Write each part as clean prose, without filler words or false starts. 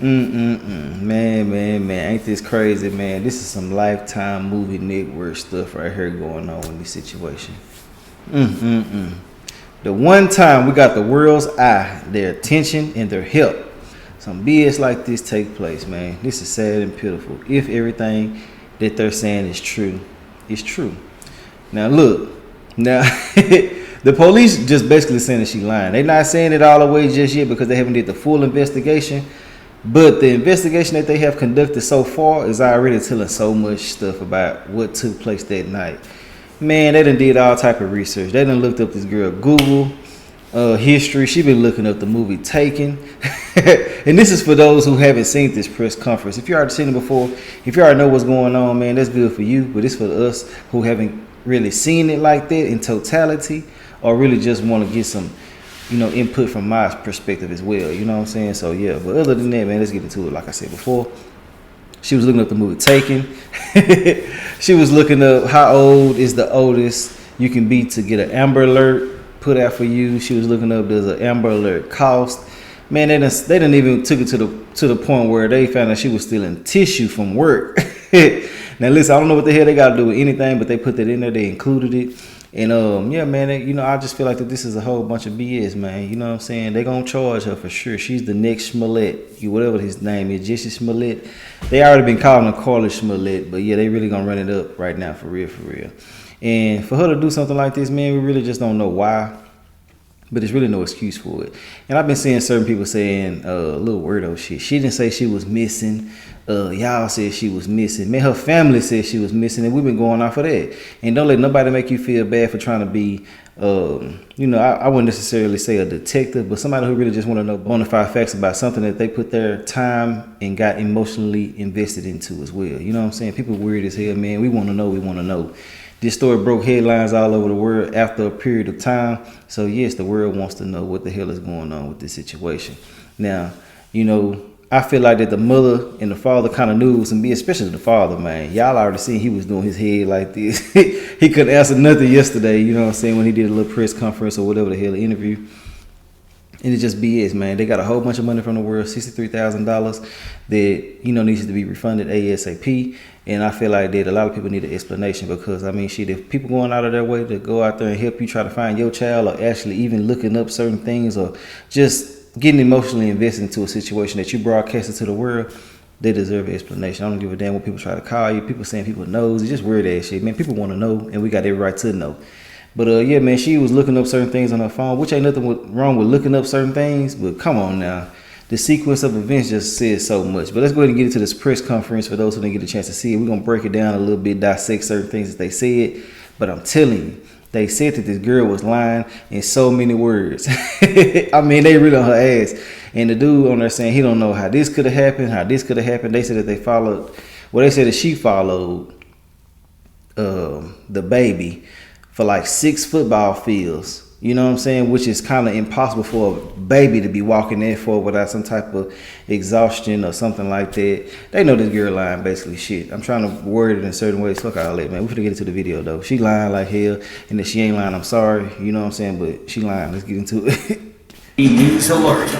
Man, ain't this crazy, man? This is some Lifetime movie network stuff right here going on in this situation. The one time we got the world's eye, their attention, and their help, some BS like this take place, man. This is sad and pitiful. If everything that they're saying is true, it's true. Now look, the police just basically saying that she lying. They're not saying it all the way just yet because they haven't did the full investigation. But the investigation that they have conducted so far is already telling so much stuff about what took place that night. Man, they done did all type of research. They done looked up this girl Google history. She been looking up the movie Taken. And this is for those who haven't seen this press conference. If you already seen it before, if you already know what's going on, man, that's good for you. But it's for us who haven't really seen it like that in totality, or really just want to get some, input from my perspective as well. You know what I'm saying? So yeah, but other than that, man, let's get into it. Like I said before, she was looking up the movie Taken. She was looking up how old is the oldest you can be to get an Amber Alert put out for you. She was looking up does an Amber Alert cost. Man, they didn't even took it to the point where they found out she was stealing tissue from work. Now listen, I don't know what the hell they got to do with anything, but they put that in there. They included it. And yeah, man, I just feel like that this is a whole bunch of BS, man. You know what I'm saying? They're going to charge her for sure. She's the next Smollett, whatever his name is, Jesse Smollett. They already been calling her Carlee Smollett, but yeah, they really going to run it up right now for real. And for her to do something like this, man, we really just don't know why. But there's really no excuse for it. And I've been seeing certain people saying little weirdo shit. She didn't say she was missing. Y'all said she was missing. Man, her family said she was missing, and we've been going off of that. And don't let nobody make you feel bad for trying to be, I wouldn't necessarily say a detective, but somebody who really just want to know bona fide facts about something that they put their time and got emotionally invested into as well. You know what I'm saying? People weird as hell, man. We want to know. This story broke headlines all over the world after a period of time. So yes, the world wants to know what the hell is going on with this situation. Now, I feel like that the mother and the father kind of knew some, especially the father, man. Y'all already seen he was doing his head like this. He couldn't answer nothing yesterday, you know what I'm saying, when he did a little press conference or whatever the hell, interview. And it just BS, man. They got a whole bunch of money from the world, $63,000 that, needs to be refunded ASAP. And I feel like that a lot of people need an explanation because, if people going out of their way to go out there and help you try to find your child or actually even looking up certain things or just getting emotionally invested into a situation that you broadcasted to the world, they deserve an explanation. I don't give a damn what people try to call you. People saying people knows. It's just weird ass shit, man. People want to know, and we got every right to know. But yeah, man, she was looking up certain things on her phone, which ain't nothing wrong with looking up certain things. But come on now. The sequence of events just says so much. But let's go ahead and get into this press conference for those who didn't get a chance to see it. We're going to break it down a little bit, dissect certain things that they said. But I'm telling you, they said that this girl was lying in so many words. They really on her ass. And the dude on there saying he don't know how this could have happened, They said that they said that she followed the baby for like 6 football fields. You know what I'm saying? Which is kind of impossible for a baby to be walking in for without some type of exhaustion or something like that. They know this girl lying basically shit. I'm trying to word it in certain ways. Fuck all that, man. We're finna get into the video though. She lying like hell. And if she ain't lying, I'm sorry. You know what I'm saying? But she lying. Let's get into it. News alert.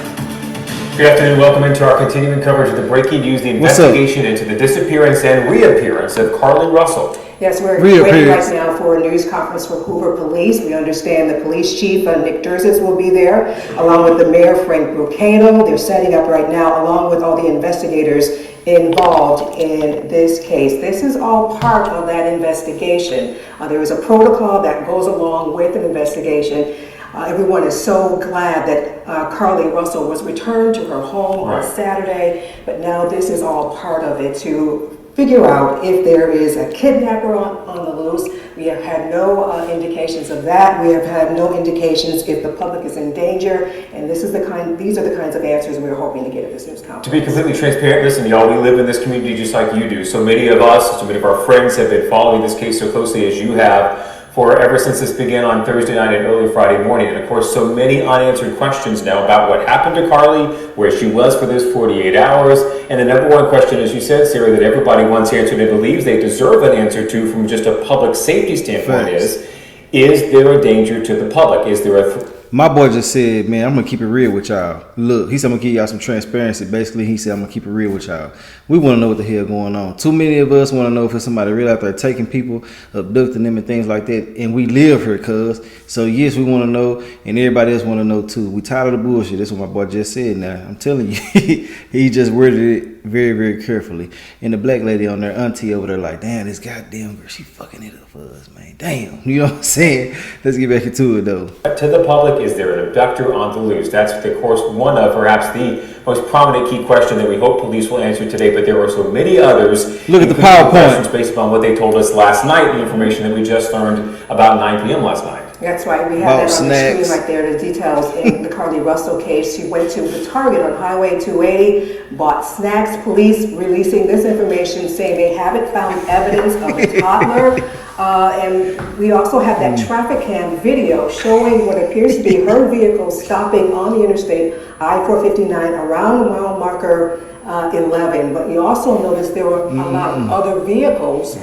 Good afternoon. Welcome into our continuing coverage of the breaking news, the investigation into the disappearance and reappearance of Carlee Russell. Yes, we're waiting right now for a news conference for Hoover Police. We understand the police chief, Nick Dursitz, will be there, along with the mayor, Frank Brucano. They're setting up right now, along with all the investigators involved in this case. This is all part of that investigation. There is a protocol that goes along with an investigation. Everyone is so glad that Carlee Russell was returned to her home on Saturday, but now this is all part of it to figure out if there is a kidnapper on the loose. We have had no indications of that. We have had no indications if the public is in danger, and these are the kinds of answers we're hoping to get at this news conference. To be completely transparent, listen, y'all, we live in this community just like you do. So many of us, so many of our friends have been following this case so closely as you have for ever since this began on Thursday night and early Friday morning. And of course, so many unanswered questions now about what happened to Carlee, where she was for those 48 hours. And the number one question, as you said, Sarah, that everybody wants answered and believes they deserve an answer to from just a public safety standpoint is there a danger to the public? Is there a My boy just said, man, I'm going to keep it real with y'all. Look, he said, I'm going to give y'all some transparency. Basically, he said, I'm going to keep it real with y'all. We want to know what the hell going on. Too many of us want to know if it's somebody real out there taking people, abducting them and things like that. And we live here, cuz. So, yes, we want to know, and everybody else want to know, too. We tired of the bullshit. That's what my boy just said now. I'm telling you, he just worded it very, very carefully. And the black lady on there, auntie over there, like, damn, this goddamn girl, she fucking it up for us, man. Damn. You know what I'm saying? Let's get back into it, though. To the public, is there an abductor on the loose? That's, of course, one of perhaps the most prominent key question that we hope police will answer today, but there are so many others. Look at the PowerPoint. Based upon what they told us last night, the information that we just learned about 9 p.m. last night. That's right. We have that on the screen right there, the details in the Carlee Russell case. She went to the Target on Highway 280, bought snacks. Police releasing this information saying they haven't found evidence of a toddler. And we also have that traffic cam video showing what appears to be her vehicle stopping on the interstate I-459 around the mile marker 11. But you also notice there were a lot of other vehicles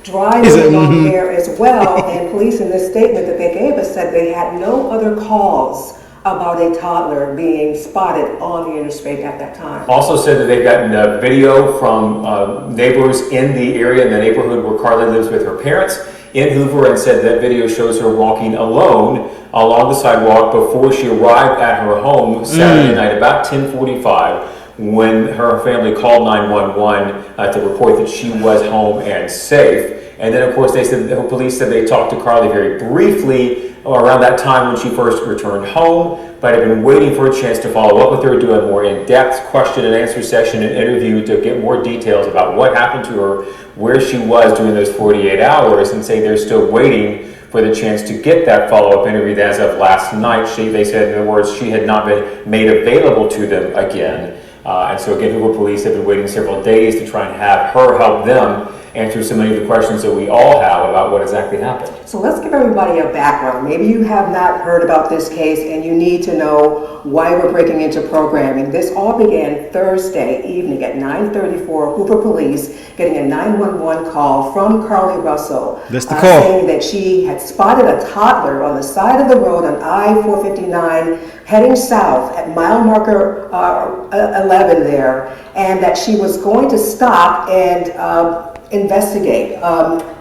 driving along there as well. And police in this statement that they gave us said they had no other calls about a toddler being spotted on the interstate at that time. Also said that they've gotten a video from neighbors in the area, in the neighborhood where Carlee lives with her parents in Hoover, and said that video shows her walking alone along the sidewalk before she arrived at her home Saturday night about 10:45 when her family called 911 to report that she was home and safe. And then, of course, they said the police said they talked to Carlee very briefly around that time when she first returned home, but had been waiting for a chance to follow up with her, do a more in-depth question and answer session and interview to get more details about what happened to her, where she was during those 48 hours, and say they're still waiting for the chance to get that follow-up interview. As of last night, they said, in other words, she had not been made available to them again. And so again, Hoover police have been waiting several days to try and have her help them answer so many of the questions that we all have about what exactly happened. So let's give everybody a background. Maybe you have not heard about this case and you need to know why we're breaking into programming. This all began Thursday evening at 9:34. Hoover police getting a 911 call from Carlee Russell. That's the call. Saying that she had spotted a toddler on the side of the road on I-459 heading south at mile marker 11 there, and that she was going to stop and investigate.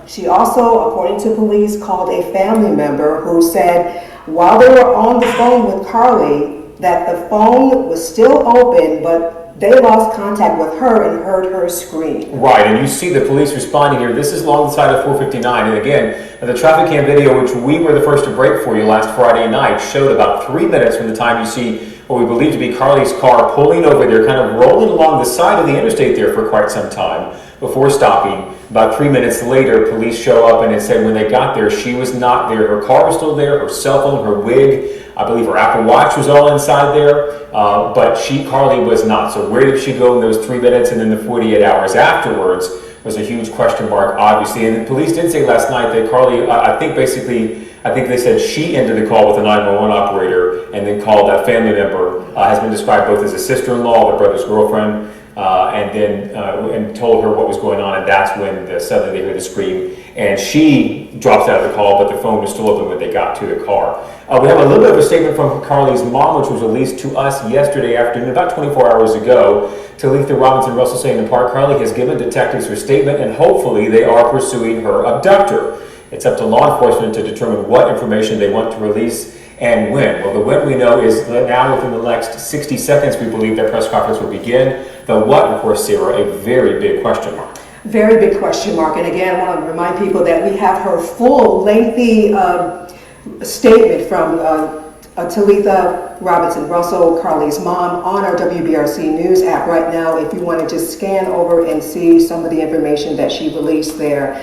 She also, according to police, called a family member who said while they were on the phone with Carlee that the phone was still open, but they lost contact with her and heard her scream. Right, and you see the police responding here. This is along the side of 459, and again, the traffic cam video, which we were the first to break for you last Friday night, showed about 3 minutes from the time you see what we believe to be Carlee's car pulling over there, kind of rolling along the side of the interstate there for quite some time before stopping. About 3 minutes later, police show up, and it said when they got there, she was not there. Her car was still there, her cell phone, her wig, I believe her Apple Watch was all inside there, but Carlee was not. So where did she go in those 3 minutes? And then the 48 hours afterwards was a huge question mark, obviously. And the police did say last night that Carlee, I think they said she ended the call with a 911 operator and then called that family member, has been described both as a sister-in-law, their brother's girlfriend, and told her what was going on, and that's when suddenly they heard the scream, and she drops out of the call, but the phone was still open when they got to the car. We have a little bit of a statement from Carlee's mom, which was released to us yesterday afternoon, about 24 hours ago. Talitha Robinson Russell saying in part, Carlee has given detectives her statement, and hopefully they are pursuing her abductor. It's up to law enforcement to determine what information they want to release and when. Well, the when we know is that now within the next 60 seconds, we believe that press conference will begin. The what, of course, Sarah, a very big question mark. Very big question mark. And again, I want to remind people that we have her full, lengthy statement from Talitha Robinson Russell, Carlee's mom, on our WBRC News app right now if you want to just scan over and see some of the information that she released there.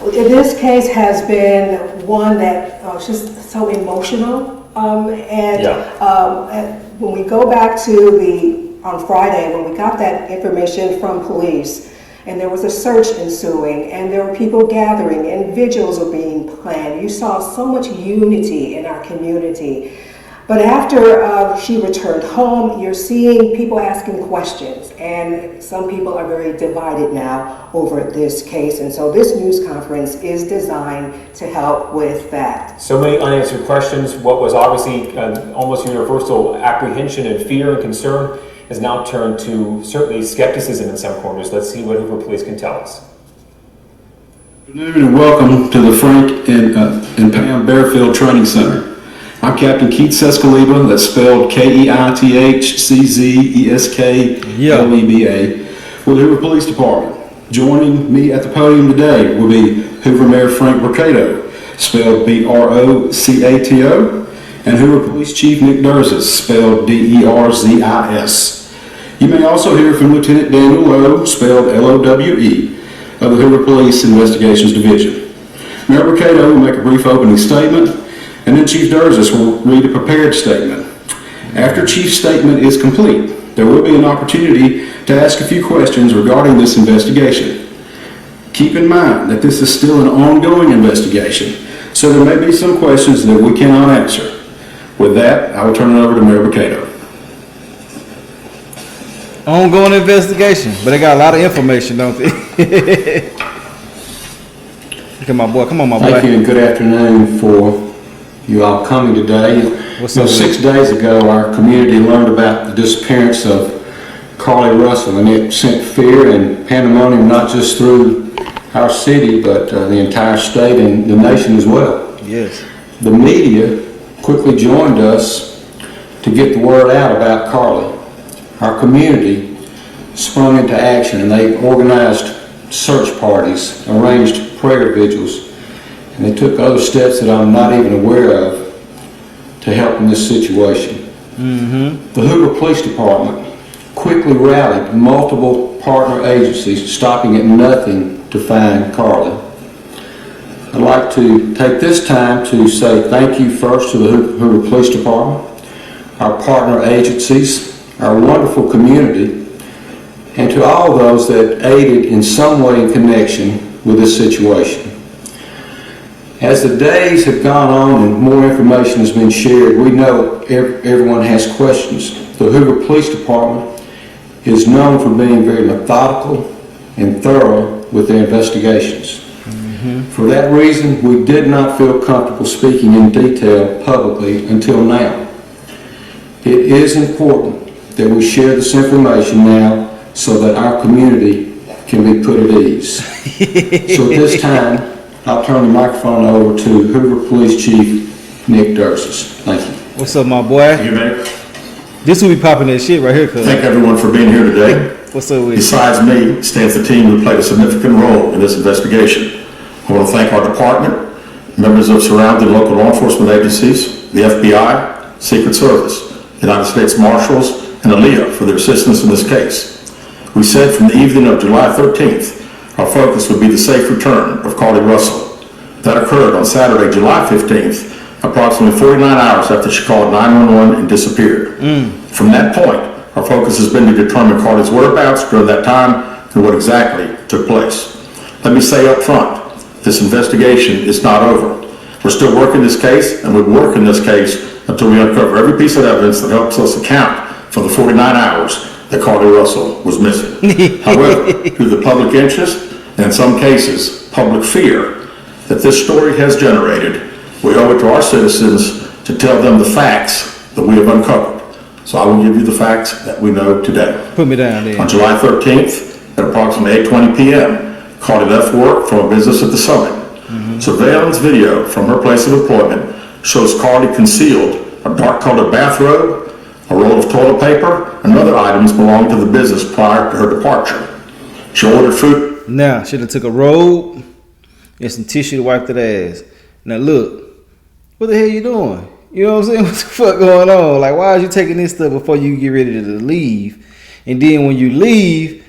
This case has been one that is just so emotional. And when we go back to on Friday, when we got that information from police, and there was a search ensuing, and there were people gathering, and vigils were being planned. You saw so much unity in our community. But after she returned home, you're seeing people asking questions, and some people are very divided now over this case. And so this news conference is designed to help with that. So many unanswered questions. What was obviously almost universal apprehension and fear and concern has now turned to certainly skepticism in some corners. Let's see what Hoover Police can tell us. Good afternoon and welcome to the Frank and Pam Bearfield Training Center. I'm Captain Keith Sescaleba, that's spelled Keithczeska with the Hoover Police Department. Joining me at the podium today will be Hoover Mayor Frank Brocato, spelled Brcato, and Hoover Police Chief Nick Durzis, spelled Derzis. You may also hear from Lieutenant Daniel Lowe, spelled Lowe, of the Hoover Police Investigations Division. Mayor Brocato will make a brief opening statement, and then Chief Durzis will read a prepared statement. After Chief's statement is complete, there will be an opportunity to ask a few questions regarding this investigation. Keep in mind that this is still an ongoing investigation, so there may be some questions that we cannot answer. With that, I will turn it over to Mayor Brocato. Ongoing investigation, but they got a lot of information, don't they? Look at my boy. Come on, my boy. Thank you and good afternoon for you all coming today. What's up, 6 days ago, our community learned about the disappearance of Carlee Russell, and it sent fear and pandemonium not just through our city, but the entire state and the nation as well. Yes. The media quickly joined us to get the word out about Carlee. Our community sprung into action, and they organized search parties, arranged prayer vigils, and they took other steps that I'm not even aware of to help in this situation. The Hoover Police Department quickly rallied multiple partner agencies, stopping at nothing to find Carlee. I'd like to take this time to say thank you first to the Hoover Police Department, our partner agencies, our wonderful community, and to all those that aided in some way in connection with this situation. As the days have gone on and more information has been shared, we know everyone has questions. The Hoover Police Department is known for being very methodical and thorough with their investigations. For that reason, we did not feel comfortable speaking in detail publicly until now. It is important that we share this information now so that our community can be put at ease. So at this time, I'll turn the microphone over to Hoover Police Chief Nick Durzis. Thank you. What's up, my boy? Thank you, Mayor. This will be popping that shit right here, cuz. Thank everyone for being here today. What's up with you? Besides me, stands the team who played a significant role in this investigation. I want to thank our department, members of surrounding local law enforcement agencies, the FBI, Secret Service, United States Marshals, and ALEA for their assistance in this case. We said from the evening of July 13th, our focus would be the safe return of Carlee Russell. That occurred on Saturday, July 15th, approximately 49 hours after she called 911 and disappeared. From that point, our focus has been to determine Carlee's whereabouts during that time and what exactly took place. Let me say up front, this investigation is not over. We're still working this case, and we'll work in this case until we uncover every piece of evidence that helps us account for the 49 hours that Carlee Russell was missing. However, through the public interest, and in some cases, public fear that this story has generated, we owe it to our citizens to tell them the facts that we have uncovered. So I will give you the facts that we know today. Put me down there. On July 13th, at approximately 8:20 p.m., Carlee left work from a business at the Summit. Surveillance video from her place of employment shows Carlee concealed a dark-colored bathrobe, a roll of toilet paper, and other items belonging to the business prior to her departure. She ordered food. Now, should have took a robe and some tissue to wipe that ass. Now look, what the hell you doing? You know what I'm saying? What the fuck going on? Like, why are you taking this stuff before you get ready to leave? And then when you leave,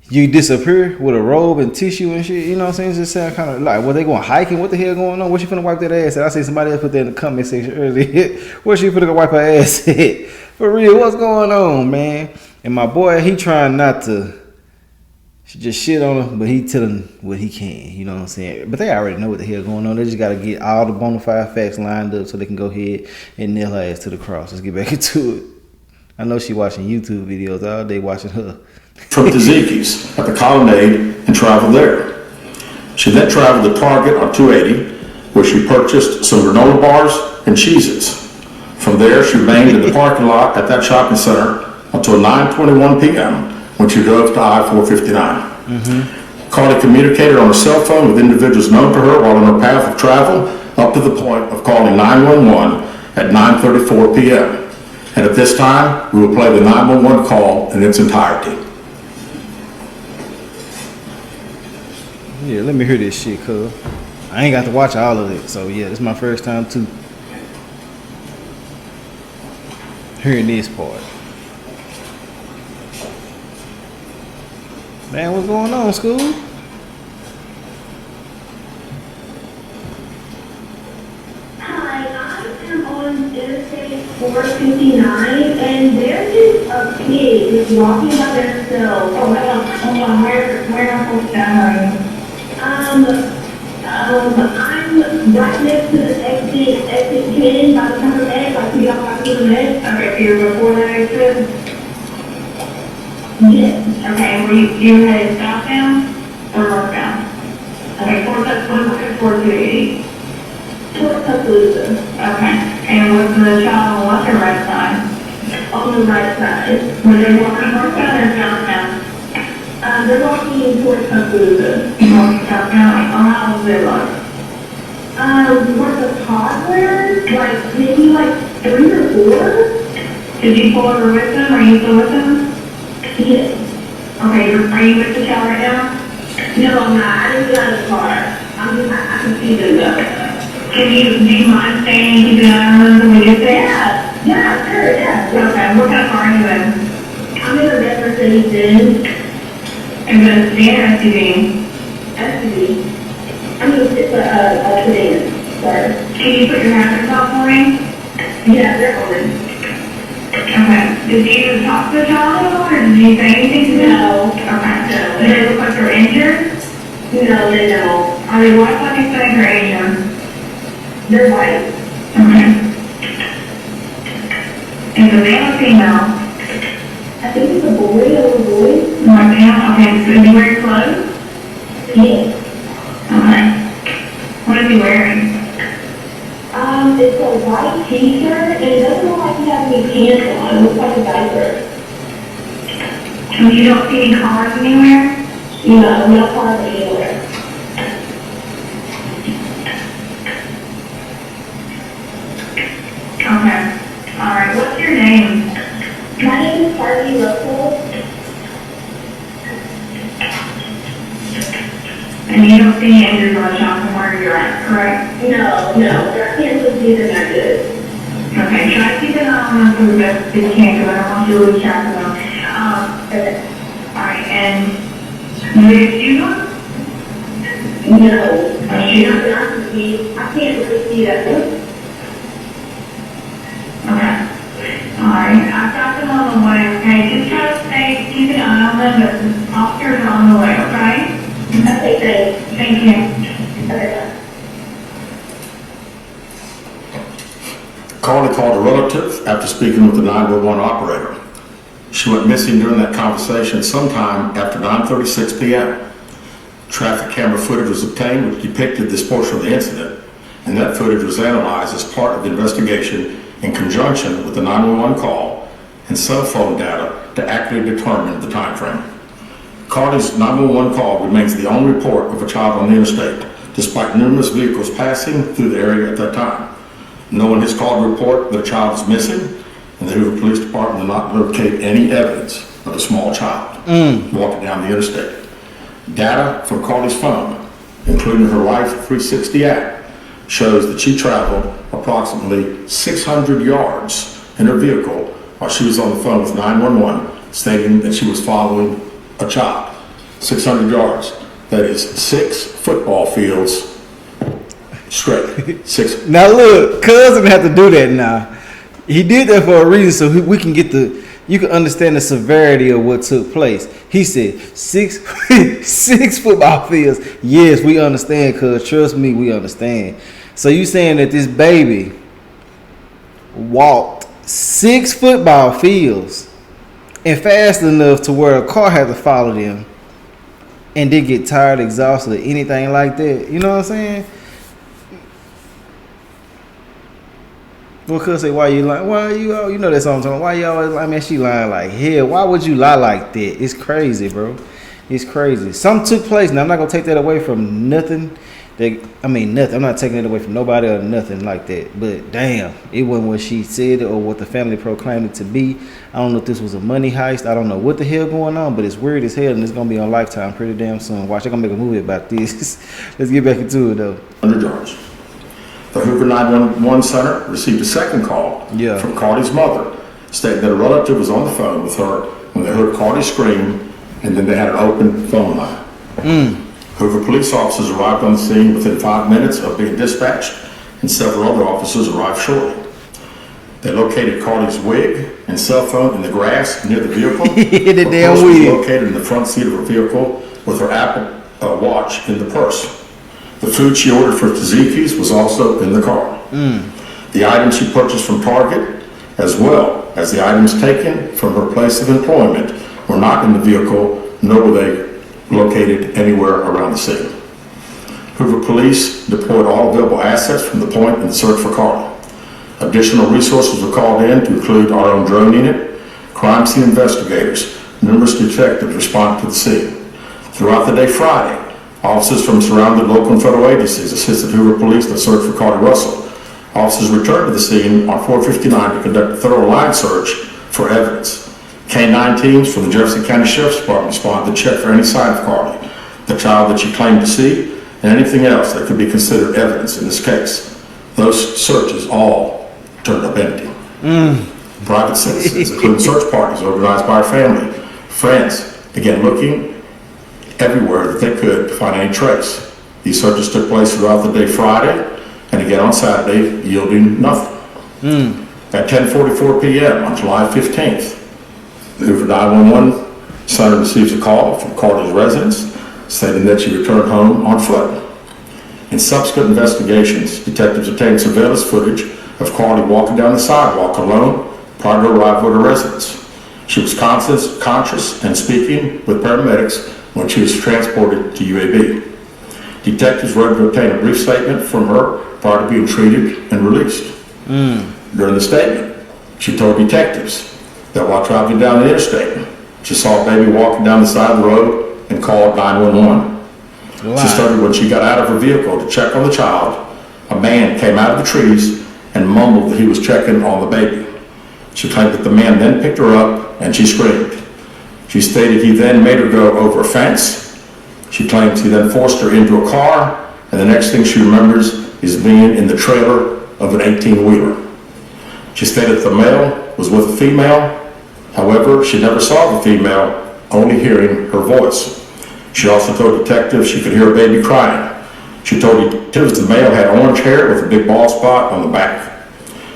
you disappear with a robe and tissue and shit. You know what I'm saying? It just sound kind of like, were they going hiking? What the hell going on? Where she finna wipe that ass at? I see somebody else put that in the comment section earlier. Where she finna go wipe her ass at? For real, what's going on, man? And my boy, he trying not to, She just shit on her, but he telling what he can. You know what I'm saying? But they already know what the hell going on. They just got to get all the bona fide facts lined up so they can go ahead and nail her ass to the cross. Let's get back into it. I know she watching YouTube videos all day, watching her. From Tzatziki's at the Colonnade and traveled there. She then traveled to Target on 280, where she purchased some granola bars and Cheez-Its. From there, she remained in the parking lot at that shopping center until 9:21 p.m. when she drove to I-459. Carlee communicated on her cell phone with individuals known to her while on her path of travel up to the point of calling 911 at 9:34 p.m. And at this time, we will play the 911 call in its entirety. Yeah, let me hear this shit, cuz. I ain't got to watch all of it, so yeah, this is my first time too. Hearing this part. Man, what's going on, school? Hi, I am on Interstate 459, and there is a pig just walking by themselves. Hold on, where am I supposed to go? I'm right next to the exit 10 by the time of egg, like we got back to the next. Okay, so you're before that exit? Yes. Okay, were you headed southbound or northbound? Okay, towards 280. Towards Tuscaloosa. Okay, and was the child on left or right side? On the right side. Were they walking northbound or southbound? They're walking towards Tuscaloosa. North southbound. How old they look? Was a toddler, maybe 3 or 4? Did you pull over with them? Are you still with them? Yes. Okay, are you with the child right now? No, I'm not. I didn't get out of the car. I can see them though. Do you mind staying and keeping an eye on them when we get there? Yeah, sure, yeah. Okay, what kind of car are you in? I'm in a red Mercedes-Benz. And then stand SUV. SUV. I mean, it's a sedan. Sorry. Can you put your hazards on for me? Yeah, they're open. Okay. Did you talk to the child at all, or did you say anything to them? No. Okay. No. Do they look like they're injured? No, they don't. Are they white, Pakistani, or Asian? They're white. Okay. Is it male or female? I think it's a boy, a little boy. Male? Okay. So is he wearing clothes? Yes. Okay. What is he wearing? It's a white t-shirt, and it doesn't look like he has any pants on. It looks like a diaper. And you don't see any cars anywhere? No, no cars anywhere. Okay. Alright, what's your name? My name is Carlee Russell. And you don't see any injuries on the shop from where you're at, correct? No. I can't believe they're not good. Okay, try to keep an eye on them for the best that you can, because I don't want you to lose track of them. Okay. Alright, and you wear shoes on? No. I can't really see that. Okay. Alright, I've got them on the way, okay? Just try to keep an eye on them, but the officers are on the way, okay? Okay, thanks. Thank you. Okay. Carlee called a relative after speaking with the 911 operator. She went missing during that conversation sometime after 9:36 p.m. Traffic camera footage was obtained which depicted this portion of the incident, and that footage was analyzed as part of the investigation in conjunction with the 911 call and cell phone data to accurately determine the time frame. Carlee's 911 call remains the only report of a child on the interstate, despite numerous vehicles passing through the area at that time. No one has called to report that a child is missing, and the Hoover Police Department will not locate any evidence of a small child walking down the interstate. Data from Carlee's phone, including her Life 360 app, shows that she traveled approximately 600 yards in her vehicle while she was on the phone with 911, stating that she was following a child. 600 yards. That is 6 football fields straight. 6. Now look, cousin have to do that now. He did that for a reason, so we can get the you can understand the severity of what took place. He said 6 football fields. Yes, we understand, cuz trust me, we understand. So you saying that this baby walked 6 football fields and fast enough to where a car had to follow them and didn't get tired, exhausted, or anything like that? You know what I'm saying? Well, cuz say, why you lying? Why you know that song talking? Why you always lie? Man, she lying like hell. Why would you lie like that? It's crazy, bro. It's crazy. Something took place. Now I'm not gonna take that away from nothing. Nothing. I'm not taking it away from nobody or nothing like that. But damn, it wasn't what she said or what the family proclaimed it to be. I don't know if this was a money heist. I don't know what the hell going on, but it's weird as hell, and it's gonna be on Lifetime pretty damn soon. Watch, they're gonna make a movie about this. Let's get back into it though. Under charge. The Hoover 911 Center received a second call from Carlee's mother, stating that a relative was on the phone with her when they heard Carlee scream, and then they had an open phone line. Hoover police officers arrived on the scene within 5 minutes of being dispatched, and several other officers arrived shortly. They located Carlee's wig and cell phone in the grass near the vehicle. The Her damn purse was wig. located in the front seat of her vehicle with her Apple Watch in the purse. The food she ordered for Tzatziki's was also in the car. The items she purchased from Target, as well as the items taken from her place of employment, were not in the vehicle, nor were they located anywhere around the scene. Hoover police deployed all available assets from the point in the search for Carlee. Additional resources were called in to include our own drone unit, crime scene investigators, numerous detectives responded to the scene. Throughout the day Friday, officers from surrounding local and federal agencies assisted Hoover police in the search for Carlee Russell. Officers returned to the scene on 459 to conduct a thorough line search for evidence. K-9 teams from the Jefferson County Sheriff's Department responded to check for any sign of Carlee, the child that she claimed to see, and anything else that could be considered evidence in this case. Those searches all turned up empty. Private citizens, including search parties organized by our family, friends, began looking everywhere that they could to find any trace. These searches took place throughout the day Friday and again on Saturday, yielding nothing. At 10:44 p.m. on July 15th, the Hoover 911 Center receives a call from Carlee's residence stating that she returned home on foot. In subsequent investigations, detectives obtained surveillance footage of Carlee walking down the sidewalk alone prior to arrival at her residence. She was conscious and speaking with paramedics when she was transported to UAB. Detectives were able to obtain a brief statement from her prior to being treated and released. During the statement, she told detectives that while traveling down the interstate, she saw a baby walking down the side of the road and called 911. She stated when she got out of her vehicle to check on the child, a man came out of the trees and mumbled that he was checking on the baby. She claimed that the man then picked her up and she screamed. She stated he then made her go over a fence. She claims he then forced her into a car, and the next thing she remembers is being in the trailer of an 18-wheeler. She stated the male was with a female. However, she never saw the female, only hearing her voice. She also told detectives she could hear a baby crying. She told detectives the male had orange hair with a big bald spot on the back.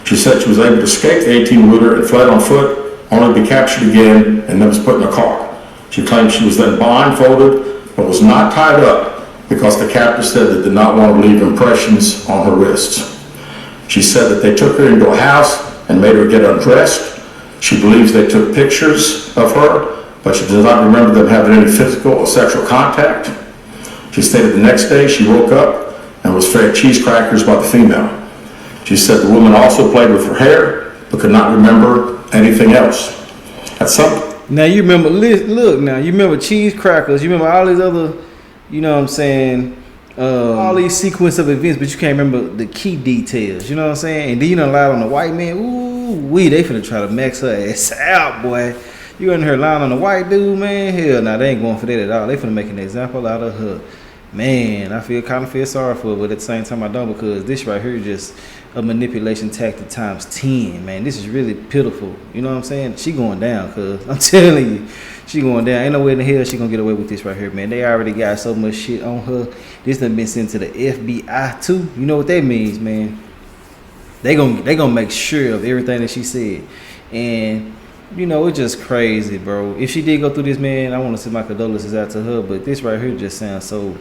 She said she was able to escape the 18-wheeler and fled on foot, only to be captured again and then was put in a car. She claimed she was then blindfolded but was not tied up because the captor said they did not want to leave impressions on her wrists. She said that they took her into a house and made her get undressed. She believes they took pictures of her, but she does not remember them having any physical or sexual contact. She stated the next day she woke up and was fed cheese crackers by the female. She said the woman also played with her hair, but could not remember anything else. Now you remember, look now, you remember cheese crackers, you remember all these other, you know what I'm saying, all these sequence of events, but you can't remember the key details, you know what I'm saying? And then you done lied on the white man, they finna try to max her ass out, boy. You in her lying on the white dude, man? Hell, nah, they ain't going for that at all. They finna make an example out of her. Man, I kind of feel sorry for her, but at the same time I don't, because this right here is just a manipulation tactic times 10, man. This is really pitiful. You know what I'm saying? She going down, cuz I'm telling you, she going down. Ain't no way in the hell she gonna get away with this right here, man. They already got so much shit on her. This done been sent to the FBI too. You know what that means, man? They gonna make sure of everything that she said. And you know, it's just crazy, bro. If she did go through this, man, I want to send my condolences out to her. But this right here just sounds so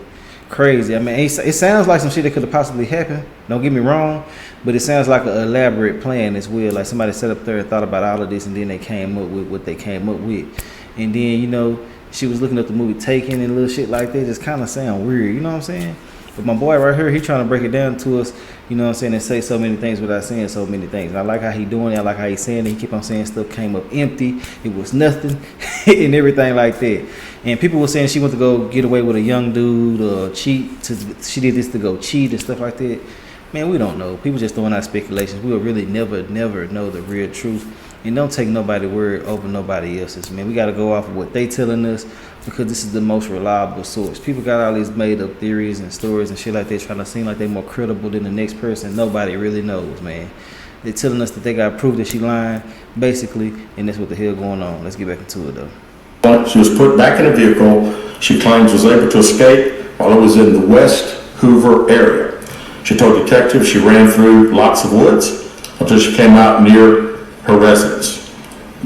crazy. I mean, it sounds like some shit that could have possibly happened. Don't get me wrong, but it sounds like an elaborate plan as well. Like somebody sat up there and thought about all of this, and then they came up with what they came up with. And then, you know, she was looking at the movie Taken and little shit like that. Just kind of sound weird. You know what I'm saying? But my boy right here, he trying to break it down to us, you know what I'm saying, and say so many things without saying so many things. And I like how he doing it. I like how he's saying it. He keep on saying stuff came up empty. It was nothing and everything like that. And people were saying she went to go get away with a young dude or cheat. She did this to go cheat and stuff like that. Man, we don't know. People just throwing out speculations. We will really never know the real truth. And don't take nobody's word over nobody else's, man. We got to go off of what they telling us because this is the most reliable source. People got all these made up theories and stories and shit like that trying to seem like they're more credible than the next person. Nobody really knows, man. They're telling us that they got proof that she lying, basically, and that's what the hell going on. Let's get back into it, though. She was put back in a vehicle she claims was able to escape while it was in the West Hoover area. She told detectives she ran through lots of woods until she came out near her residence.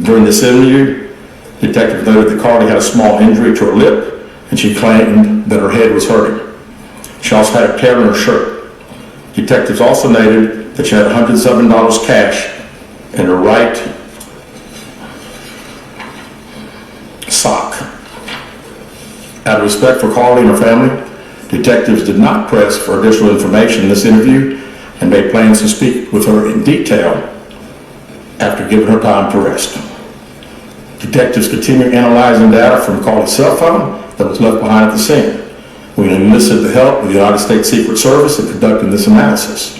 During this interview, detectives noted that Carlee had a small injury to her lip, and she claimed that her head was hurting. She also had a tear in her shirt. Detectives also noted that she had $107 cash in her right sock. Out of respect for Carlee and her family, detectives did not press for additional information in this interview and made plans to speak with her in detail after giving her time to rest. Detectives continue analyzing data from Carlee's cell phone that was left behind at the scene. We enlisted the help of the United States Secret Service in conducting this analysis.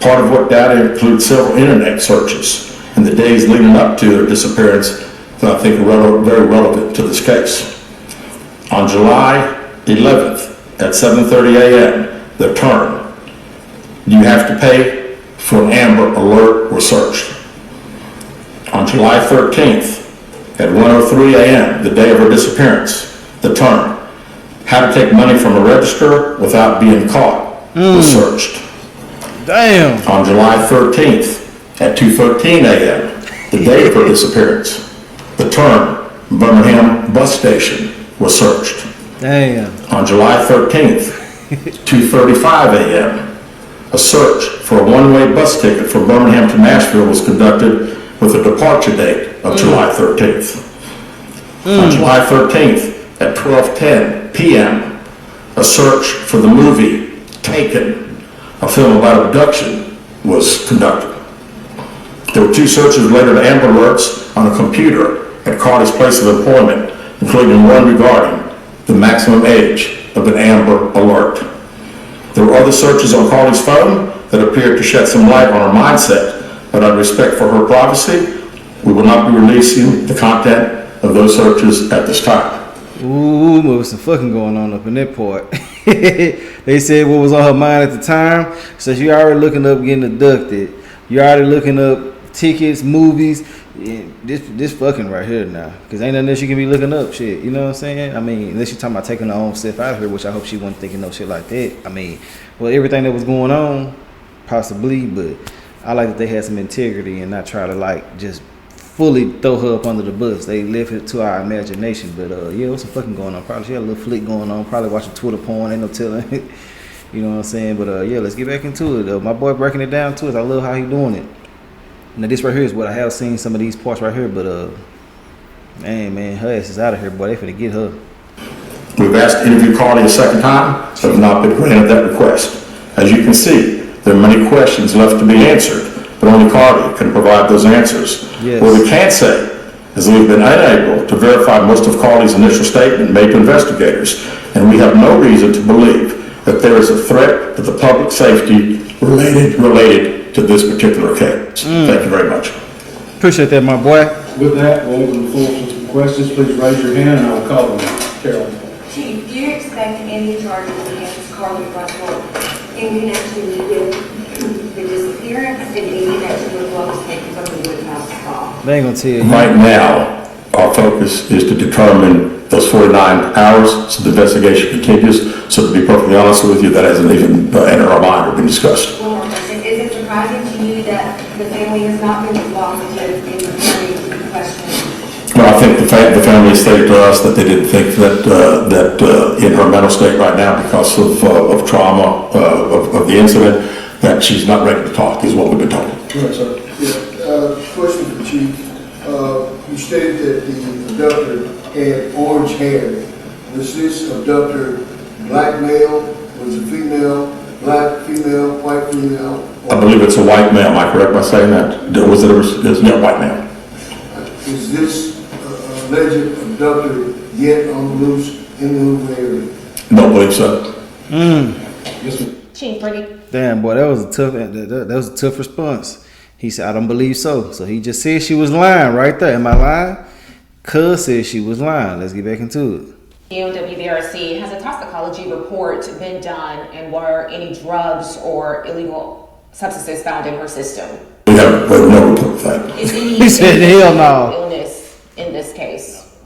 Part of what data includes several internet searches in the days leading up to their disappearance that I think are very relevant to this case. On July 11th at 7:30 a.m., the term, "You have to pay for an Amber Alert," was searched. On July 13th at 1:03 a.m., the day of her disappearance, the term, "How to take money from a register without being caught," was searched. Damn. On July 13th at 2:13 a.m., the day of her disappearance, the term, "Birmingham Bus Station," was searched. Damn. On July 13th, 2:35 a.m., a search for a one-way bus ticket from Birmingham to Nashville was conducted with a departure date of July 13th. On July 13th at 12:10 p.m., a search for the movie Taken, a film about abduction, was conducted. There were two searches related to Amber Alerts on a computer at Carlee's place of employment, including one regarding the maximum age of an Amber Alert. There were other searches on Carlee's phone that appeared to shed some light on her mindset, but out of respect for her privacy, we will not be releasing the content of those searches at this time. Ooh, there was some fucking going on up in that part. They said what was on her mind at the time. So you already looking up getting abducted. You already looking up tickets, movies. Yeah, this fucking right here now. Because ain't nothing else you can be looking up, shit. You know what I'm saying? I mean, unless you're talking about taking her own stuff out of here, which I hope she wasn't thinking no shit like that. I mean, well, everything that was going on, possibly, but I like that they had some integrity and not try to, like, just fully throw her up under the bus. They left it to our imagination. But, yeah, what's some fucking going on? Probably she had a little flick going on. Probably watching Twitter porn. Ain't no telling. You know what I'm saying? But, yeah, let's get back into it. My boy breaking it down to us. I love how he doing it. Now, this right here is what I have seen some of these parts right here. But, man, her ass is out of here, boy. They finna get her. We've asked to interview Carlee a second time, but have not been granted that request. As you can see, there are many questions left to be answered, but only Carlee can provide those answers. Yes. What we can say is that we've been unable to verify most of Carlee's initial statement made to investigators, and we have no reason to believe that there is a threat to the public safety related to this particular case. Thank you very much. Appreciate that, my boy. With that, we'll open the floor for some questions. Please raise your hand and I'll call them. Carol. Chief, do you expect any charges against Carlee Russell in connection with the disappearance and in connection with what was taken from the Woodhouse call? They ain't gonna tell you. Right now, our focus is to determine those 49 hours, so the investigation continues. So to be perfectly honest with you, that hasn't even entered our mind or been discussed. One more question. Is it surprising to you that the family has not been responsive in responding to the questions Well, I think the family stated to us that they didn't think that in her mental state right now, because of trauma of the incident, that she's not ready to talk, is what we've been told. Yes, sir. Yeah, question for the chief. You stated that the abductor had orange hair. Was this abductor black male? Was it female? Black female? White female? I believe it's a white male. Am I correct by saying that? Was it yeah, white male? Is this alleged abductor yet on the loose in the Hoover area? Don't believe so. Chief, Freddie. Damn, boy, that was a tough response. He said, I don't believe so. So he just said she was lying right there. Am I lying? Cuz said she was lying. Let's get back into it. WBRC, has a toxicology report been done, and were any drugs or illegal substances found in her system? We have no report of that. Is any He said, hell no. illness in this case?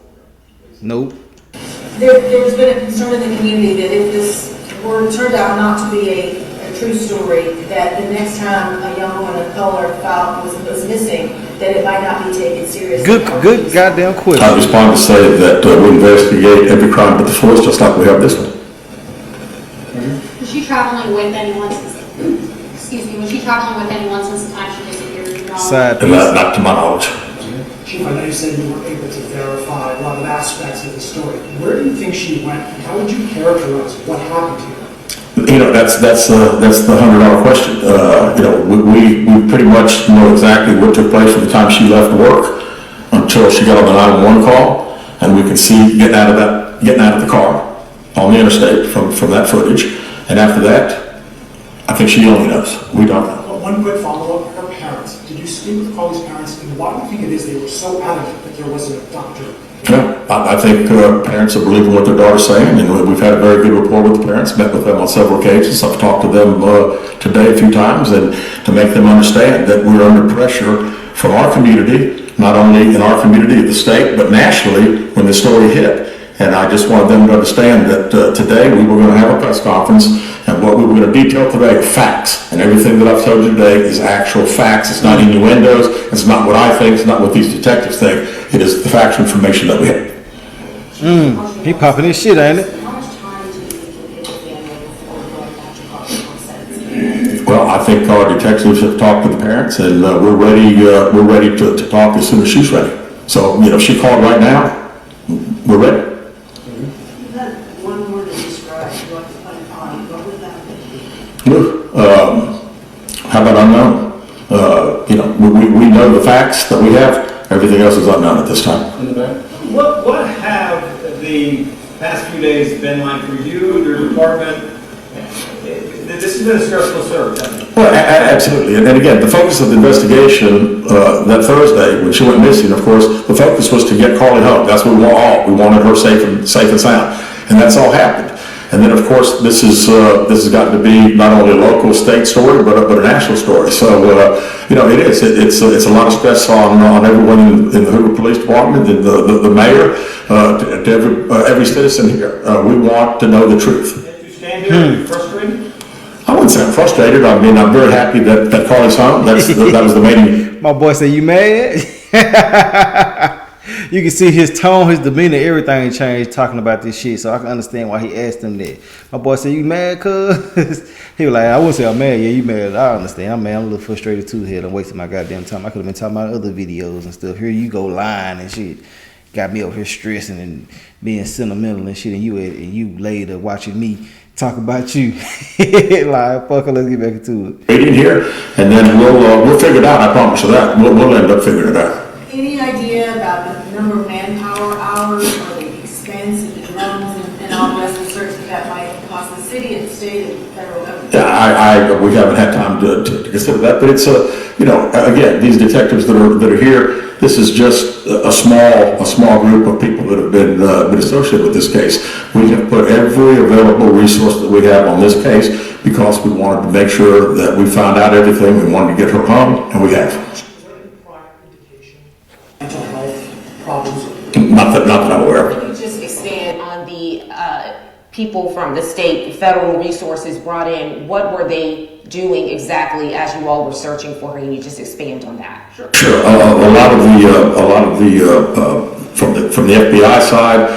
Nope. There's been a concern in the community that if this were turned out not to be a true story, that the next time a young woman of color was missing, that it might not be taken seriously. Good goddamn question. I respond to say that we investigate every crime but the force, just like we have this one. Was she traveling with anyone since, was she traveling with anyone since the time she disappeared? Side And not to my knowledge. Chief, I know you said you weren't able to verify a lot of aspects of the story. Where do you think she went, and how would you characterize what happened to her? You know, that's the $100 question. You know, we pretty much know exactly what took place from the time she left work until she got on the 911 call, and we can see getting out of the car on the interstate from that footage. And after that, I think she only knows. We don't know. Well, one quick follow-up: her parents. Did you speak with Carlee's parents, and why do you think it is they were so adamant that there was an abductor? Yeah, I think parents are believing what their daughter's saying, and we've had a very good rapport with the parents, met with them on several occasions. I've talked to them today a few times, and to make them understand that we're under pressure from our community, not only in our community, the state, but nationally when the story hit. And I just wanted them to understand that today we were going to have a press conference, and what we were going to detail today are facts. And everything that I've told you today is actual facts. It's not innuendos. It's not what I think. It's not what these detectives think. It is the factual information that we have. He popping his shit, ain't it? How much time do you think you'll give the family before going back to Carlee? Well, I think our detectives have talked to the parents, and we're ready to talk as soon as she's ready. So, you know, if she called right now, we're ready. You had one word to describe what went on. What would that be? How about unknown? You know, we know the facts that we have. Everything else is unknown at this time. In the back. What have the past few days been like for you, your department? This has been a stressful service, hasn't it? Well, absolutely. And again, the focus of the investigation that Thursday, when she went missing, of course, the focus was to get Carlee home. That's what we want all. We wanted her safe and sound. And that's all happened. And then, of course, this has gotten to be not only a local, state story, but a national story. So, you know, it is. It's a lot of stress on everyone in the Hoover Police Department, and the mayor, to every citizen here. We want to know the truth. Did you stand here and be frustrated? I wouldn't say I'm frustrated. I mean, I'm very happy that Carlee's home. That was the main. My boy said, you mad? You can see his tone, his demeanor, everything changed talking about this shit. So I can understand why he asked him that. My boy said, you mad, cuz? He was like, I wouldn't say I'm mad. Yeah, you mad. I understand. I'm mad. I'm a little frustrated too here. I'm wasting my goddamn time. I could have been talking about other videos and stuff. Here you go lying and shit. Got me over here stressing and being sentimental and shit. And you later watching me talk about you. Like, fuck it, let's get back into it. Waiting here, and then we'll figure it out. I promise you that. We'll end up figuring it out. Any idea about the number of manpower hours or the expense and the drones and all the rest of the search that might cost the city and state and federal government? Yeah, we haven't had time to consider that, but it's you know, again, these detectives that are here, this is just a small group of people that have been associated with this case. We have put every available resource that we have on this case because we wanted to make sure that we found out everything. We wanted to get her home, and we have. Is there any prior indication of mental health problems? Not that I'm aware of. Can you just expand on the people from the state, federal resources brought in, what were they doing exactly as you all were searching for her? Can you just expand on that? Sure. A lot of the from the FBI side,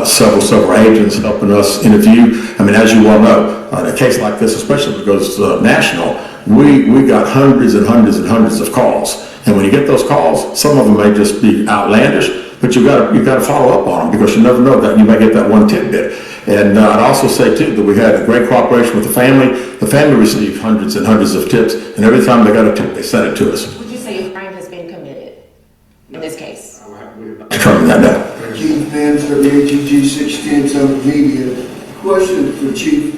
several agents helping us interview. I mean, as you well know, in a case like this, especially because national, we got hundreds and hundreds and hundreds of calls. And when you get those calls, some of them may just be outlandish, but you got to follow up on them, because you never know that you may get that one tidbit. And I'd also say too that we had a great cooperation with the family. The family received hundreds and hundreds of tips, and every time they got a tip, they sent it to us. Would you say a crime has been committed in this case? Determine that now. Chief Mims, WATG 610 Summit Media. Question for Chief.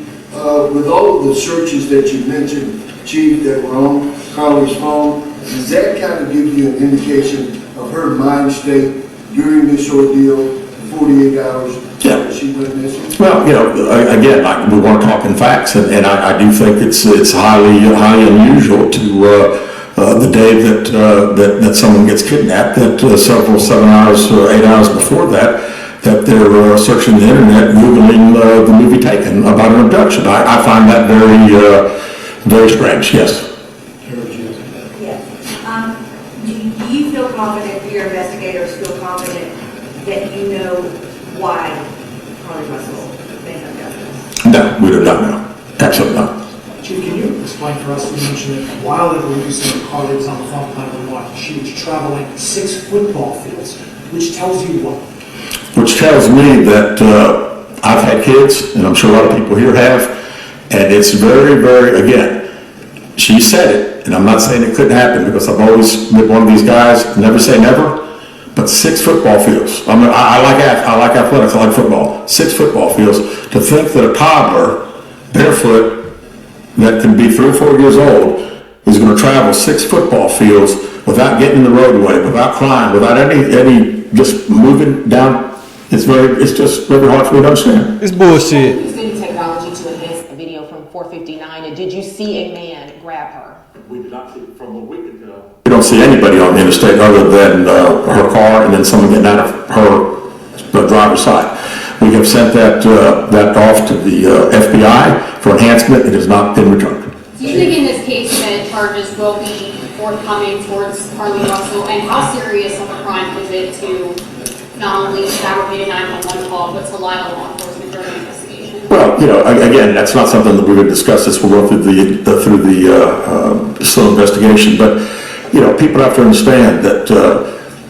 With all of the searches that you mentioned, Chief, that were on Carlee's phone, does that kind of give you an indication of her mind state during this ordeal, 48 hours that she went missing? Well, you know, again, we want to talk in facts, and I do think it's highly unusual to the day that someone gets kidnapped, that several 7 hours or 8 hours before that they're searching the internet, Googling the movie Taken about an abduction. I find that very strange, yes. Yes. Do you feel confident, do your investigators feel confident that you know why Carlee Russell may have done this? No, we do not know. Absolutely not. Chief, can you explain for us, you mentioned that while they were using Carlee was on the phone with 911, she was traveling 6 football fields, which tells you what? Which tells me that I've had kids, and I'm sure a lot of people here have, and it's very, again, she said it, and I'm not saying it couldn't happen, because I've always been one of these guys, never say never, but 6 football fields. I mean, I like athletics, I like football. 6 football fields. To think that a toddler, barefoot, that can be 3 or 4 years old, is going to travel 6 football fields without getting in the roadway, without crying, without any just moving down. It's just very hard for me to understand. It's bullshit. Used any technology to enhance the video from 459, and did you see a man grab her? We did not see, from what we could tell. We don't see anybody on the interstate other than her car and then someone getting out of her driver's side. We have sent that off to the FBI for enhancement. It has not been returned. Do you think in this case that charges will be forthcoming towards Carlee Russell, and how serious of a crime is it to not only fabricate a 911 call, but to lie to law enforcement during an investigation? Well, you know, again, that's not something that we would discuss. This will go through the slow investigation. But you know, people have to understand that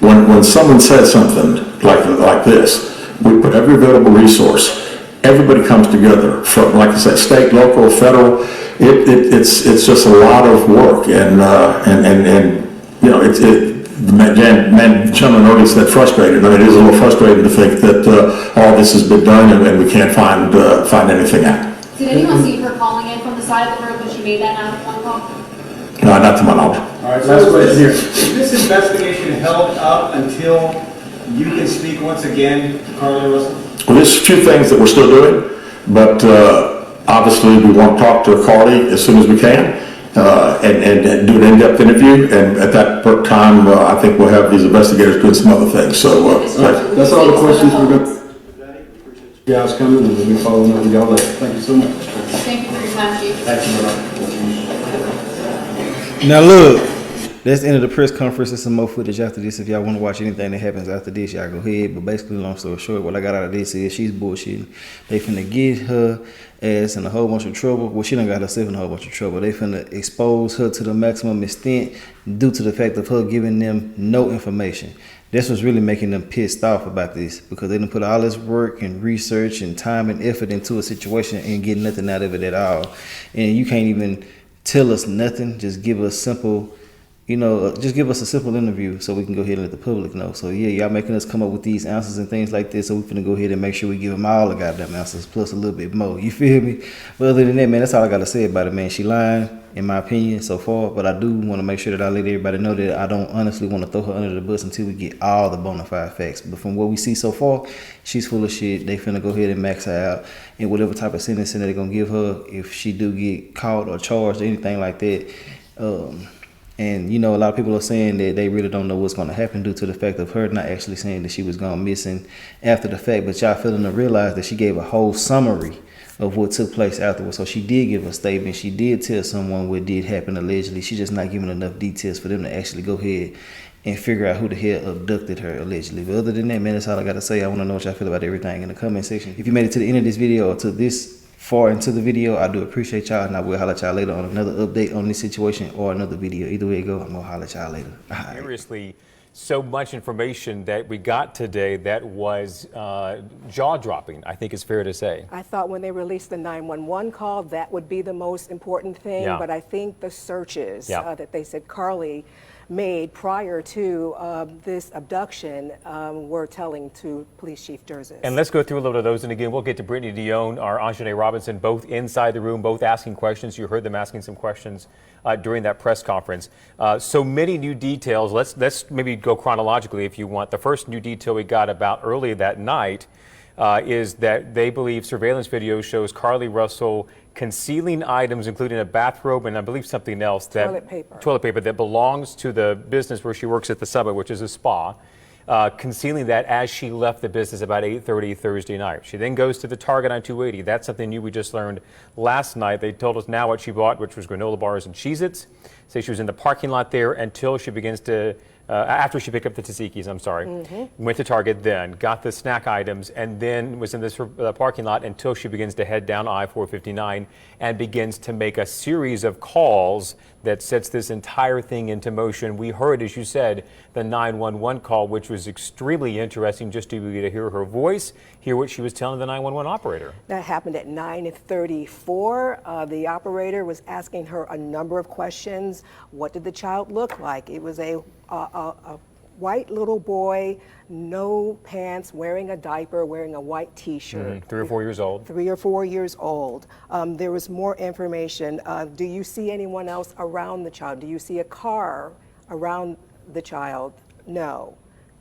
when someone says something like this, we put every available resource. Everybody comes together from, like I said, state, local, federal. It's just a lot of work, and you know, the gentleman already said frustrated. I mean, it is a little frustrating to think that all this has been done and we can't find anything out. Did anyone see her calling in from the side of the road when she made that 911 call? No, not to my knowledge. All right, last question here. Is this investigation held up until you can speak once again to Carlee Russell? Well, there's a few things that we're still doing, but obviously we want to talk to Carlee as soon as we can and do an in-depth interview. And at that time, I think we'll have these investigators doing some other things. So that's all the questions we're going to. Appreciate you guys coming, and we'll be following up with y'all later. Thank you so much. Thank you for your time, Chief. Thank you very much. Now look, that's the end of the press conference. There's some more footage after this. If y'all want to watch anything that happens after this, y'all go ahead. But basically, long story short, what I got out of this is she's bullshitting. They finna get her ass in a whole bunch of trouble. Well, she done got herself in a whole bunch of trouble. They finna expose her to the maximum extent due to the fact of her giving them no information. That's what's really making them pissed off about this, because they done put all this work and research and time and effort into a situation and get nothing out of it at all. And you can't even tell us nothing. Just give us simple, you know, just give us a simple interview so we can go ahead and let the public know. So yeah, y'all making us come up with these answers and things like this, so we finna go ahead and make sure we give them all the goddamn answers plus a little bit more. You feel me? But other than that, man, that's all I gotta say about it, man. She lying, in my opinion, so far. But I do want to make sure that I let everybody know that I don't honestly want to throw her under the bus until we get all the bona fide facts. But from what we see so far, she's full of shit. They finna go ahead and max her out in whatever type of sentencing that they're gonna give her if she do get caught or charged or anything like that. And, you know, a lot of people are saying that they really don't know what's going to happen due to the fact of her not actually saying that she was gone missing after the fact. But y'all failing to realize that she gave a whole summary of what took place afterwards. So she did give a statement. She did tell someone what did happen allegedly. She's just not giving enough details for them to actually go ahead and figure out who the hell abducted her allegedly. But other than that, man, that's all I got to say. I want to know what y'all feel about everything in the comment section. If you made it to the end of this video or to this far into the video, I do appreciate y'all, and I will holler at y'all later on another update on this situation or another video. Either way it go, I'm gonna holler at y'all later. Right. Seriously, so much information that we got today that was jaw-dropping, I think it's fair to say. I thought when they released the 911 call, that would be the most important thing, but I think the searches that they said Carlee made prior to this abduction were telling to Police Chief Durzis. And let's go through a little of those. And again, we'll get to Brittany Dion, our Anjanae Robinson, both inside the room, both asking questions. You heard them asking some questions during that press conference. So many new details. Let's maybe go chronologically if you want. The first new detail we got about earlier that night is that they believe surveillance video shows Carlee Russell concealing items, including a bathrobe and I believe something else, toilet paper that belongs to the business where she works at the Subway, which is a spa, concealing that as she left the business about 8:30 Thursday night. She then goes to the Target on 280. That's something new we just learned last night. They told us now what she bought, which was granola bars and Cheez-Its. Say she was in the parking lot there until she begins to after she picked up the tzatziki's, went to Target then, got the snack items, and then was in this parking lot until she begins to head down I-459 and begins to make a series of calls that sets this entire thing into motion. We heard, as you said, the 911 call, which was extremely interesting just to be to hear her voice, hear what she was telling the 911 operator. That happened at 9:34. The operator was asking her a number of questions. What did the child look like? It was a white little boy, no pants, wearing a diaper, wearing a white T-shirt. 3 or 4 years old. 3 or 4 years old. There was more information. Do you see anyone else around the child? Do you see a car around the child? No.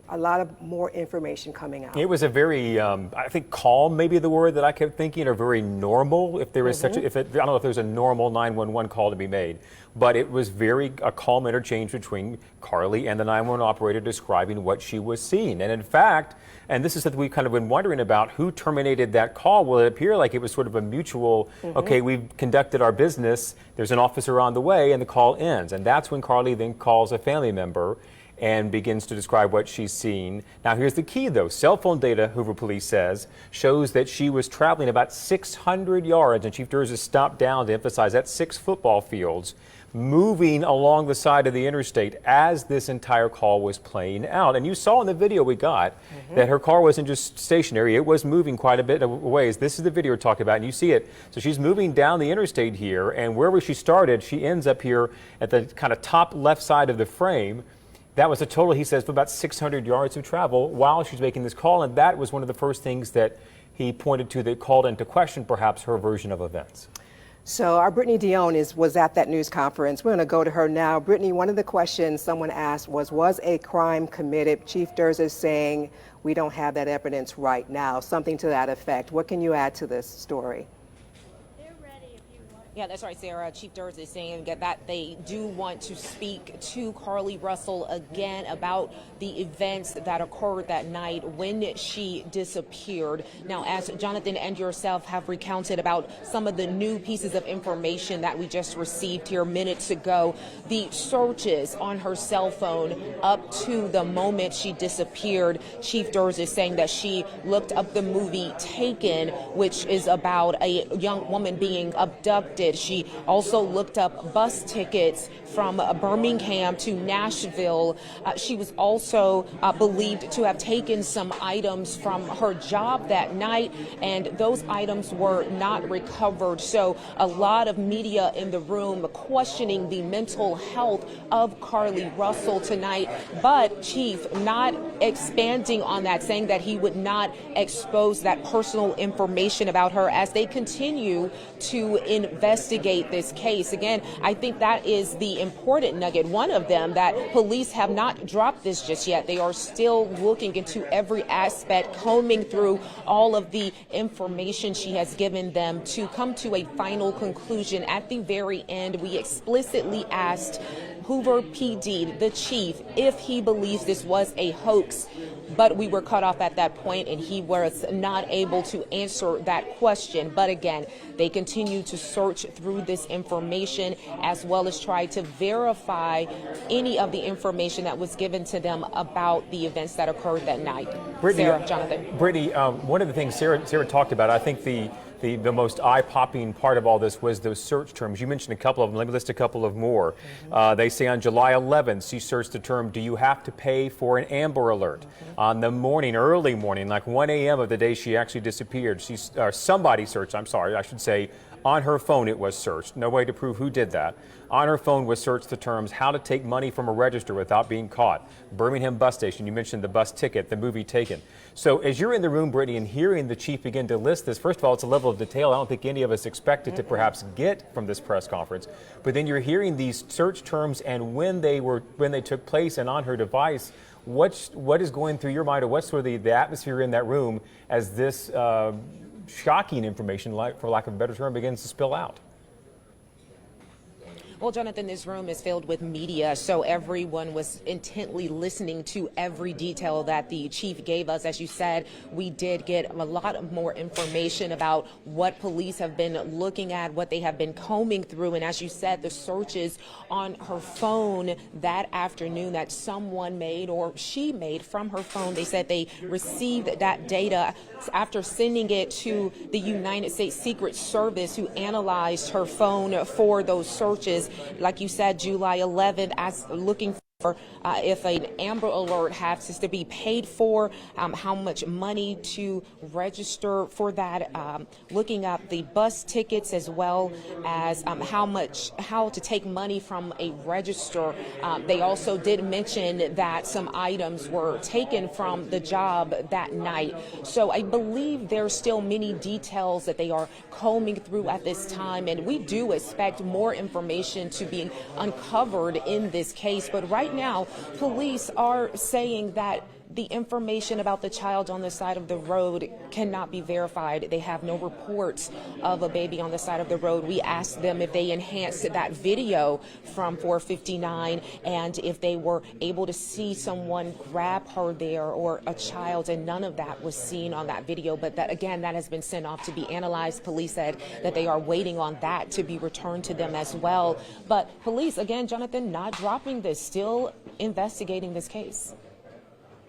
A lot of more information coming out. It was a very, I think calm, maybe the word that I kept thinking, or very normal, if there is such a, I don't know if there's a normal 911 call to be made, but it was a calm interchange between Carlee and the 911 operator describing what she was seeing. And in fact, and this is something we've kind of been wondering about, who terminated that call? Well, it appeared like it was sort of a mutual, okay, we've conducted our business, there's an officer on the way, and the call ends. And that's when Carlee then calls a family member and begins to describe what she's seen. Now, here's the key, though. Cell phone data, Hoover Police says, shows that she was traveling about 600 yards, and Chief Durzis stopped down to emphasize that's 6 football fields, moving along the side of the interstate as this entire call was playing out. And you saw in the video we got that her car wasn't just stationary, it was moving quite a bit of ways. This is the video we're talking about, and you see it. So she's moving down the interstate here, and wherever she started, she ends up here at the kind of top left side of the frame. That was a total, he says, of about 600 yards of travel while she's making this call, and that was one of the first things that he pointed to that called into question perhaps her version of events. So our Brittany Dion was at that news conference. We're going to go to her now. Brittany, one of the questions someone asked was a crime committed? Chief Durzis saying we don't have that evidence right now, something to that effect. What can you add to this story? Yeah, that's right, Sarah. Chief Durzis is saying that they do want to speak to Carlee Russell again about the events that occurred that night when she disappeared. Now, as Jonathan and yourself have recounted about some of the new pieces of information that we just received here minutes ago, the searches on her cell phone up to the moment she disappeared, Chief Durzis is saying that she looked up the movie Taken, which is about a young woman being abducted. She also looked up bus tickets from Birmingham to Nashville. She was also believed to have taken some items from her job that night, and those items were not recovered. So a lot of media in the room questioning the mental health of Carlee Russell tonight, but Chief not expanding on that, saying that he would not expose that personal information about her as they continue to investigate investigate this case. Again, I think that is the important nugget, one of them, that police have not dropped this just yet. They are still looking into every aspect, combing through all of the information she has given them to come to a final conclusion. At the very end, we explicitly asked Hoover PD, the chief, if he believes this was a hoax, but we were cut off at that point and he was not able to answer that question. But again, they continue to search through this information as well as try to verify any of the information that was given to them about the events that occurred that night. Brittany, Sarah, Jonathan. Brittany, one of the things Sarah talked about, I think the most eye-popping part of all this was those search terms. You mentioned a couple of them. Let me list a couple of more. They say on July 11th, she searched the term, "Do you have to pay for an Amber Alert?" On the morning, early morning, like 1 a.m. of the day she actually disappeared, somebody searched, I'm sorry, I should say, on her phone it was searched. No way to prove who did that. On her phone was searched the terms, "How to take money from a register without being caught." Birmingham bus station, you mentioned the bus ticket, the movie Taken. So as you're in the room, Brittany, and hearing the chief begin to list this, first of all, it's a level of detail I don't think any of us expected to perhaps get from this press conference. But then you're hearing these search terms and when they took place and on her device. What is going through your mind, or what's sort of the atmosphere in that room as this shocking information, for lack of a better term, begins to spill out? Well, Jonathan, this room is filled with media, so everyone was intently listening to every detail that the chief gave us. As you said, we did get a lot more information about what police have been looking at, what they have been combing through, and as you said, the searches on her phone that afternoon that someone made or she made from her phone. They said they received that data after sending it to the United States Secret Service, who analyzed her phone for those searches. Like you said, July 11th, as looking for if an Amber Alert has to be paid for, how much money to register for that, looking at the bus tickets as well as how to take money from a register. They also did mention that some items were taken from the job that night. So I believe there's still many details that they are combing through at this time, and we do expect more information to be uncovered in this case. But right now, police are saying that the information about the child on the side of the road cannot be verified. They have no reports of a baby on the side of the road. We asked them if they enhanced that video from 459 and if they were able to see someone grab her there or a child, and none of that was seen on that video. But that, again, that has been sent off to be analyzed. Police said that they are waiting on that to be returned to them as well. But police, again, Jonathan, not dropping this, still investigating this case.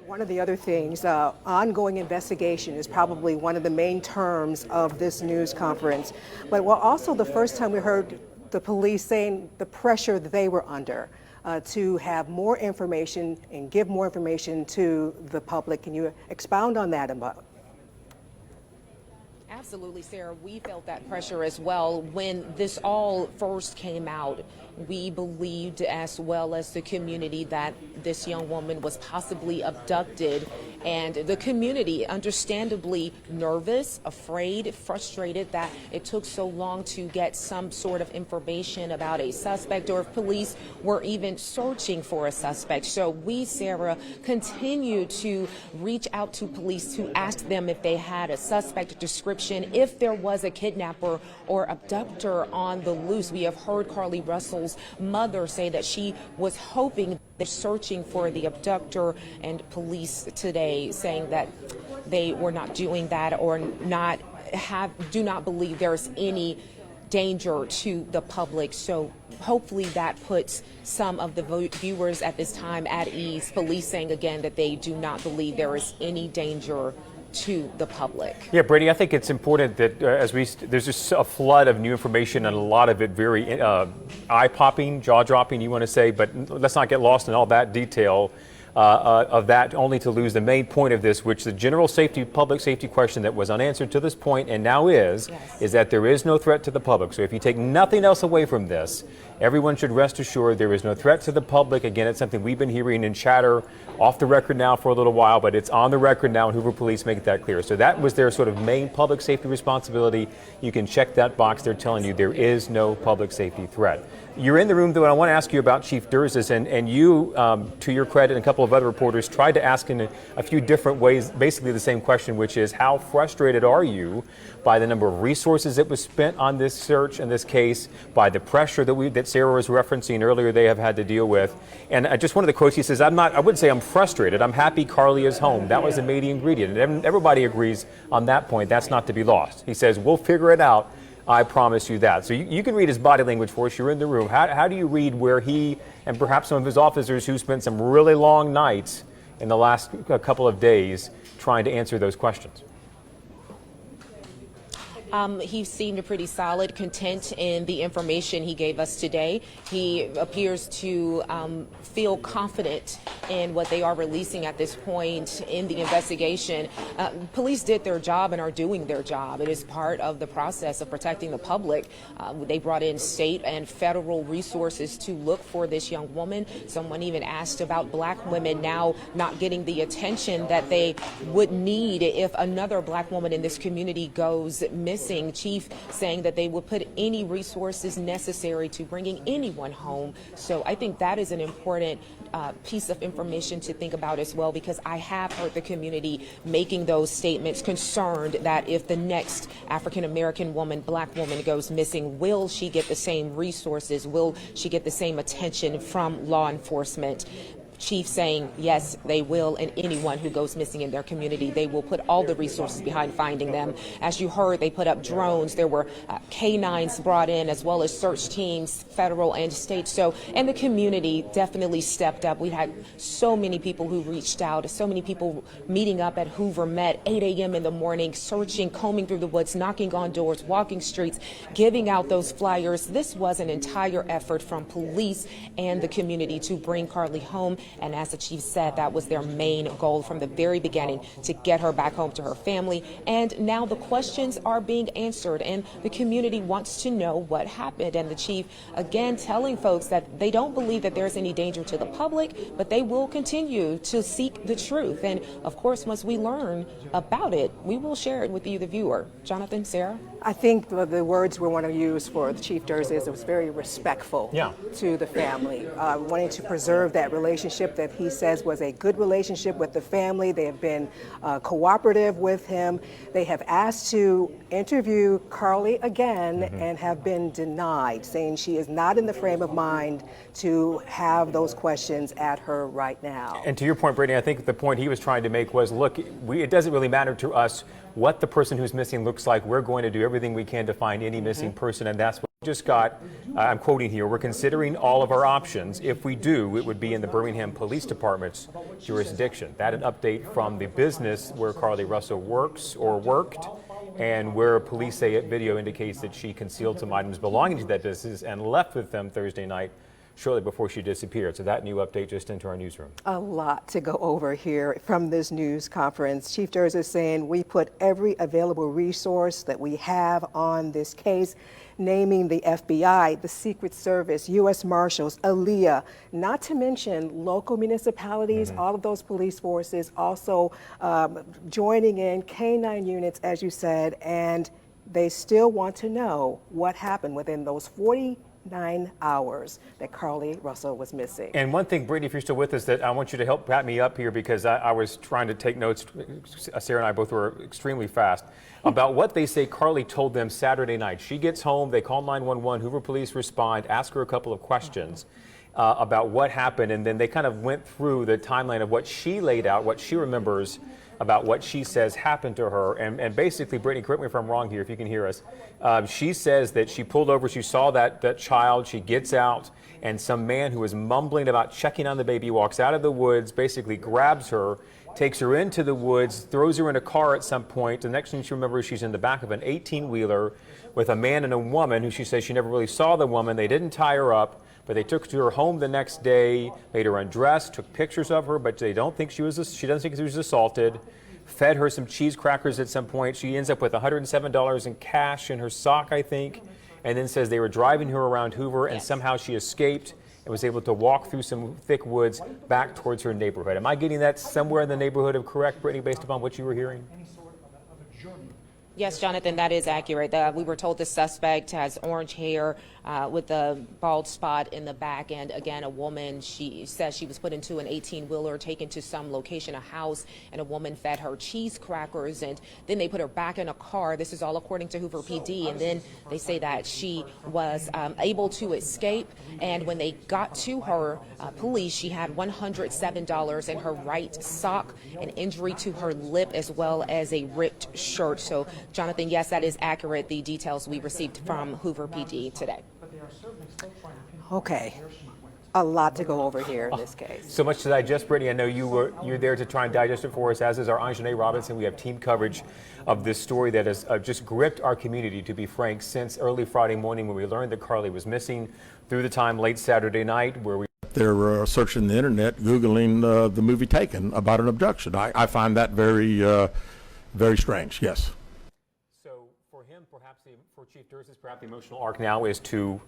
One of the other things, ongoing investigation is probably one of the main terms of this news conference. But also the first time we heard the police saying the pressure that they were under to have more information and give more information to the public. Can you expound on that about? Absolutely, Sarah. We felt that pressure as well. When this all first came out, we believed, as well as the community, that this young woman was possibly abducted, and the community understandably nervous, afraid, frustrated that it took so long to get some sort of information about a suspect, or if police were even searching for a suspect. So we, Sarah, continue to reach out to police to ask them if they had a suspect description, if there was a kidnapper or abductor on the loose. We have heard Carlee Russell's mother say that she was hoping they're searching for the abductor, and police today saying that they were not doing that or do not believe there's any danger to the public. So hopefully that puts some of the viewers at this time at ease. Police saying again that they do not believe there is any danger to the public. Yeah, Brady, I think it's important that there's just a flood of new information, and a lot of it very eye-popping, jaw-dropping, you want to say, but let's not get lost in all that detail. of that, only to lose the main point of this, which the general safety, public safety question that was unanswered to this point and now is that there is no threat to the public. So if you take nothing else away from this, everyone should rest assured there is no threat to the public. Again, it's something we've been hearing in chatter off the record now for a little while, but it's on the record now, and Hoover Police make that clear. So that was their sort of main public safety responsibility. You can check that box. They're telling you there is no public safety threat. You're in the room, though, and I want to ask you about Chief Durzis, and you, to your credit, and a couple of other reporters tried to ask in a few different ways, basically the same question, which is how frustrated are you by the number of resources that was spent on this search and this case, by the pressure that Sarah was referencing earlier they have had to deal with. And just one of the quotes, he says, I wouldn't say I'm frustrated, I'm happy Carlee is home. That was the main ingredient, and everybody agrees on that point. That's not to be lost. He says, we'll figure it out. I promise you that. So you can read his body language for us. You're in the room. How do you read where he and perhaps some of his officers who spent some really long nights in the last couple of days trying to answer those questions? He seemed pretty solid, content in the information he gave us today. He appears to feel confident in what they are releasing at this point in the investigation. Police did their job and are doing their job. It is part of the process of protecting the public. They brought in state and federal resources to look for this young woman. Someone even asked about black women now not getting the attention that they would need if another black woman in this community goes missing. Chief saying that they will put any resources necessary to bringing anyone home. So I think that is an important piece of information to think about as well, because I have heard the community making those statements, concerned that if the next African-American woman, black woman goes missing, will she get the same resources? Will she get the same attention from law enforcement? Chief saying, yes, they will, and anyone who goes missing in their community, they will put all the resources behind finding them. As you heard, they put up drones. There were canines brought in, as well as search teams, federal and state. So, and the community definitely stepped up. We had so many people who reached out, so many people meeting up at Hoover Met, 8 a.m. in the morning, searching, combing through the woods, knocking on doors, walking streets, giving out those flyers. This was an entire effort from police and the community to bring Carlee home. And as the chief said, that was their main goal from the very beginning, to get her back home to her family. And now the questions are being answered, and the community wants to know what happened. And the chief, again, telling folks that they don't believe that there's any danger to the public, but they will continue to seek the truth. And of course, once we learn about it, we will share it with you, the viewer. Jonathan, Sarah? I think the words we want to use for Chief Durzis is it was very respectful to the family, wanting to preserve that relationship that he says was a good relationship with the family. They have been cooperative with him. They have asked to interview Carlee again and have been denied, saying she is not in the frame of mind to have those questions at her right now. And to your point, Brady, I think the point he was trying to make was, look, it doesn't really matter to us what the person who's missing looks like. We're going to do everything we can to find any missing person, and that's what we just got. I'm quoting here, we're considering all of our options. If we do, it would be in the Birmingham Police Department's jurisdiction. That an update from the business where Carlee Russell works or worked, and where police say video indicates that she concealed some items belonging to that business and left with them Thursday night, shortly before she disappeared. So that new update just into our newsroom. A lot to go over here from this news conference. Chief Durzis saying we put every available resource that we have on this case, naming the FBI, the Secret Service, U.S. Marshals, ALEA, not to mention local municipalities, all of those police forces also joining in, canine units, as you said, and they still want to know what happened within those 49 hours that Carlee Russell was missing. And one thing, Brittany, if you're still with us, that I want you to help pat me up here, because I was trying to take notes. Sarah and I both were extremely fast about what they say Carlee told them Saturday night. She gets home, they call 911, Hoover Police respond, ask her a couple of questions about what happened, and then they kind of went through the timeline of what she laid out, what she remembers about what she says happened to her. And basically, Brittany, correct me if I'm wrong here, if you can hear us, she says that she pulled over, she saw that child, she gets out, and some man who was mumbling about checking on the baby walks out of the woods, basically grabs her, takes her into the woods, throws her in a car at some point. The next thing she remembers, she's in the back of an 18-wheeler with a man and a woman who she says she never really saw the woman. They didn't tie her up, But they took her to her home the next day, made her undress, took pictures of her, but they don't think she doesn't think she was assaulted. Fed her some cheese crackers at some point. She ends up with $107 in cash in her sock, I think, and then says they were driving her around Hoover and somehow she escaped and was able to walk through some thick woods back towards her neighborhood. Am I getting that somewhere in the neighborhood of correct, Brittany, based upon what you were hearing? Yes, Jonathan, that is accurate. We were told the suspect has orange hair with a bald spot in the back. And again, a woman, she says she was put into an 18-wheeler, taken to some location, a house, and a woman fed her cheese crackers. And then they put her back in a car. This is all according to Hoover PD. And then they say that she was able to escape. And when they got to her, police, she had $107 in her right sock, an injury to her lip, as well as a ripped shirt. So, Jonathan, yes, that is accurate, the details we received from Hoover PD today. Okay. A lot to go over here in this case. So much to digest, Brittany. I know you're there to try and digest it for us, as is our Anjanae Robinson. We have team coverage of this story that has just gripped our community, to be frank, since early Friday morning when we learned that Carlee was missing, through the time late Saturday night where we... They're searching the internet, Googling the movie Taken about an abduction. I find that very strange, yes. So for him, perhaps, for Chief Durs's, perhaps the emotional arc now is to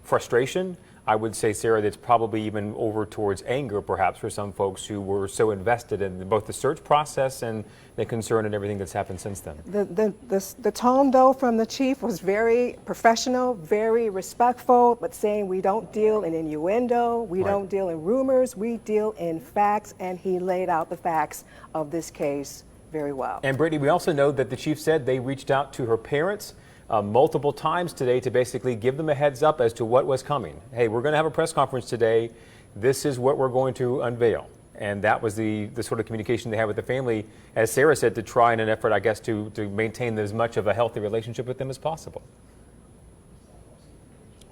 frustration. I would say, Sarah, that's probably even over towards anger, perhaps, for some folks who were so invested in both the search process and the concern and everything that's happened since then. The tone, though, from the chief was very professional, very respectful, but saying we don't deal in innuendo, we don't deal in rumors, we deal in facts, and he laid out the facts of this case very well. And Brittany, we also know that the chief said they reached out to her parents multiple times today to basically give them a heads up as to what was coming. Hey, we're going to have a press conference today. This is what we're going to unveil. And that was the sort of communication they had with the family, as Sarah said, to try in an effort, I guess, to maintain as much of a healthy relationship with them as possible.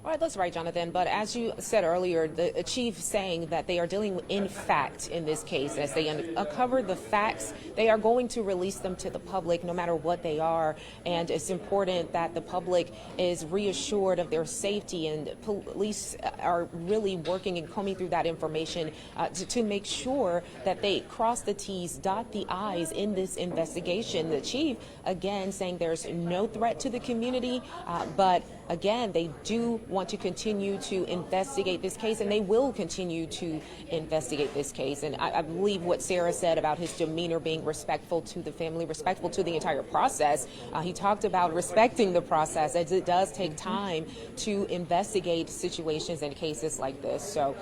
All right, that's right, Jonathan. But as you said earlier, the chief saying that they are dealing in fact in this case. As they uncover the facts, they are going to release them to the public no matter what they are. And it's important that the public is reassured of their safety, and police are really working and combing through that information to make sure that they cross the T's, dot the I's in this investigation. The chief, again, saying there's no threat to the community, but again, they do want to continue to investigate this case, and they will continue to investigate this case. And I believe what Sarah said about his demeanor being respectful to the family, respectful to the entire process. He talked about respecting the process, as it does take time to investigate situations and cases like this. So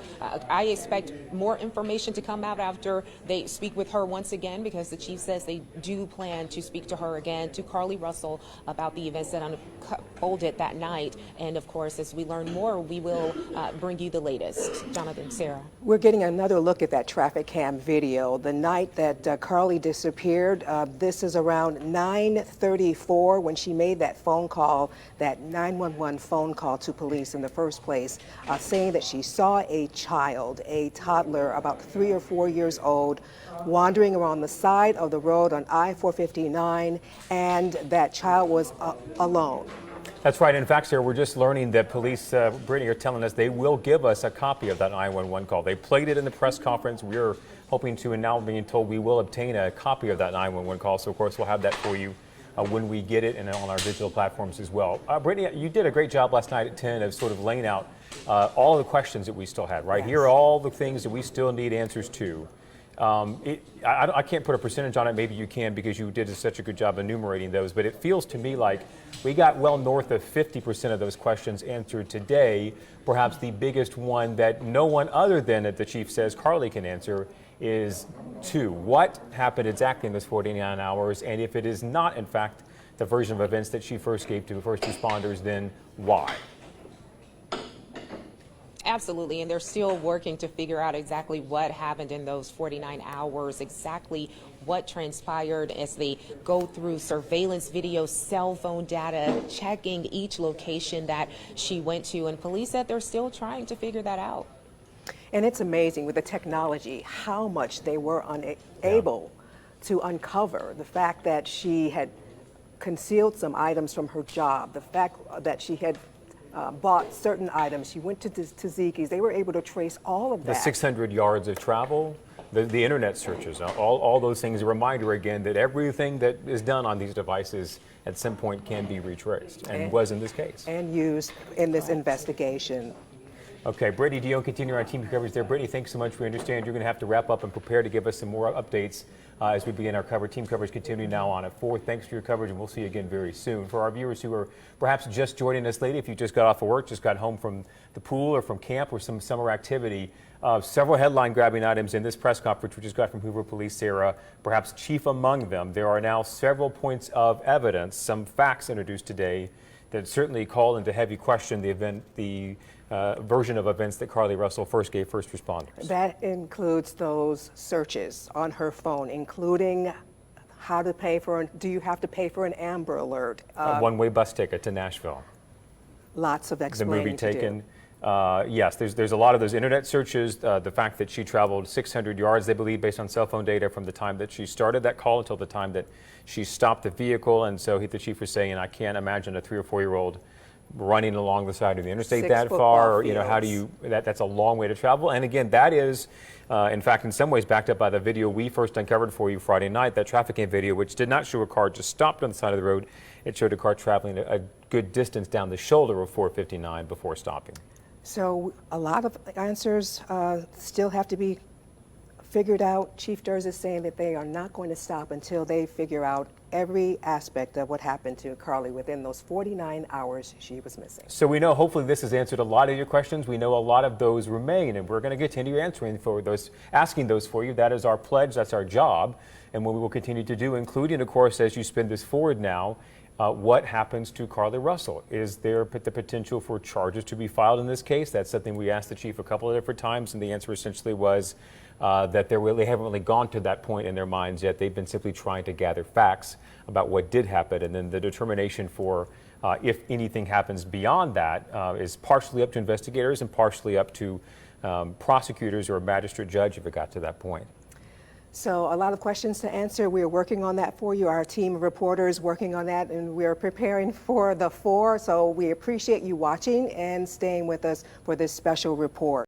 I expect more information to come out after they speak with her once again, because the chief says they do plan to speak to her again, to Carlee Russell, about the events that unfolded that night. And of course, as we learn more, we will bring you the latest. Jonathan, Sarah. We're getting another look at that traffic cam video. The night that Carlee disappeared, this is around 9:34 when she made that phone call, that 911 phone call to police in the first place, saying that she saw a child, a toddler about 3 or 4 years old, wandering around the side of the road on I-459, and that child was alone. That's right. In fact, Sarah, we're just learning that police, Brittany, are telling us they will give us a copy of that 911 call. They played it in the press conference. We're hoping to, and now being told we will obtain a copy of that 911 call. So, of course, we'll have that for you when we get it, and on our digital platforms as well. Brittany, you did a great job last night at 10 of sort of laying out all the questions that we still had, right? Yes. Here are all the things that we still need answers to. I can't put a percentage on it. Maybe you can, because you did such a good job enumerating those. But it feels to me like we got well north of 50% of those questions answered today. Perhaps the biggest one that no one other than the chief says Carlee can answer is 2. What happened exactly in those 49 hours? And if it is not, in fact, the version of events that she first gave to first responders, then why? Absolutely, and they're still working to figure out exactly what happened in those 49 hours, exactly what transpired as they go through surveillance video, cell phone data, checking each location that she went to, and police said they're still trying to figure that out. And it's amazing with the technology how much they were unable to uncover. The fact that she had concealed some items from her job, the fact that she had bought certain items. She went to Tzatziki's. They were able to trace all of that. The 600 yards of travel, the internet searches, all those things. A reminder again that everything that is done on these devices at some point can be retraced, and was in this case. And used in this investigation. Okay, Brittany Dion, continue our team coverage there. Brittany, thanks so much. We understand you're going to have to wrap up and prepare to give us some more updates as we begin our coverage. Team coverage continuing now on at 4. Thanks for your coverage, and we'll see you again very soon. For our viewers who are perhaps just joining us late, if you just got off of work, just got home from the pool or from camp or some summer activity, several headline-grabbing items in this press conference we just got from Hoover Police, Sarah, perhaps chief among them. There are now several points of evidence, some facts introduced today that certainly call into heavy question the version of events that Carlee Russell first gave first responders. That includes those searches on her phone, including how to pay for, do you have to pay for an Amber Alert? A one-way bus ticket to Nashville. Lots of explaining The movie to Taken. do. Yes, there's a lot of those internet searches. The fact that she traveled 600 yards, they believe, based on cell phone data from the time that she started that call until the time that she stopped the vehicle. And so the chief was saying, I can't imagine a 3 or 4-year-old running along the side of the interstate 6 that far, or, football how do you, that's a long way to travel. And again, that is, in fact, in some ways backed up by the video we first uncovered for you Friday night, that trafficking video, which did not show a car just stopped on the side of the road. It showed a car traveling a good distance down the shoulder of 459 before stopping. So a lot of answers still have to be figured out. Chief Durs is saying that they are not going to stop until they figure out every aspect of what happened to Carlee within those 49 hours she was missing. So we know hopefully this has answered a lot of your questions. We know a lot of those remain, and we're going to continue answering for those, asking those for you. That is our pledge. That's our job, and what we will continue to do, including, of course, as you spin this forward now, what happens to Carlee Russell? Is there the potential for charges to be filed in this case? That's something we asked the chief a couple of different times, and the answer essentially was that they haven't really gone to that point in their minds yet. They've been simply trying to gather facts about what did happen, and then the determination for if anything happens beyond that is partially up to investigators and partially up to prosecutors or a magistrate judge if it got to that point. So a lot of questions to answer. We are working on that for you. Our team of reporters working on that, and we're preparing for the 4. So we appreciate you watching and staying with us for this special report.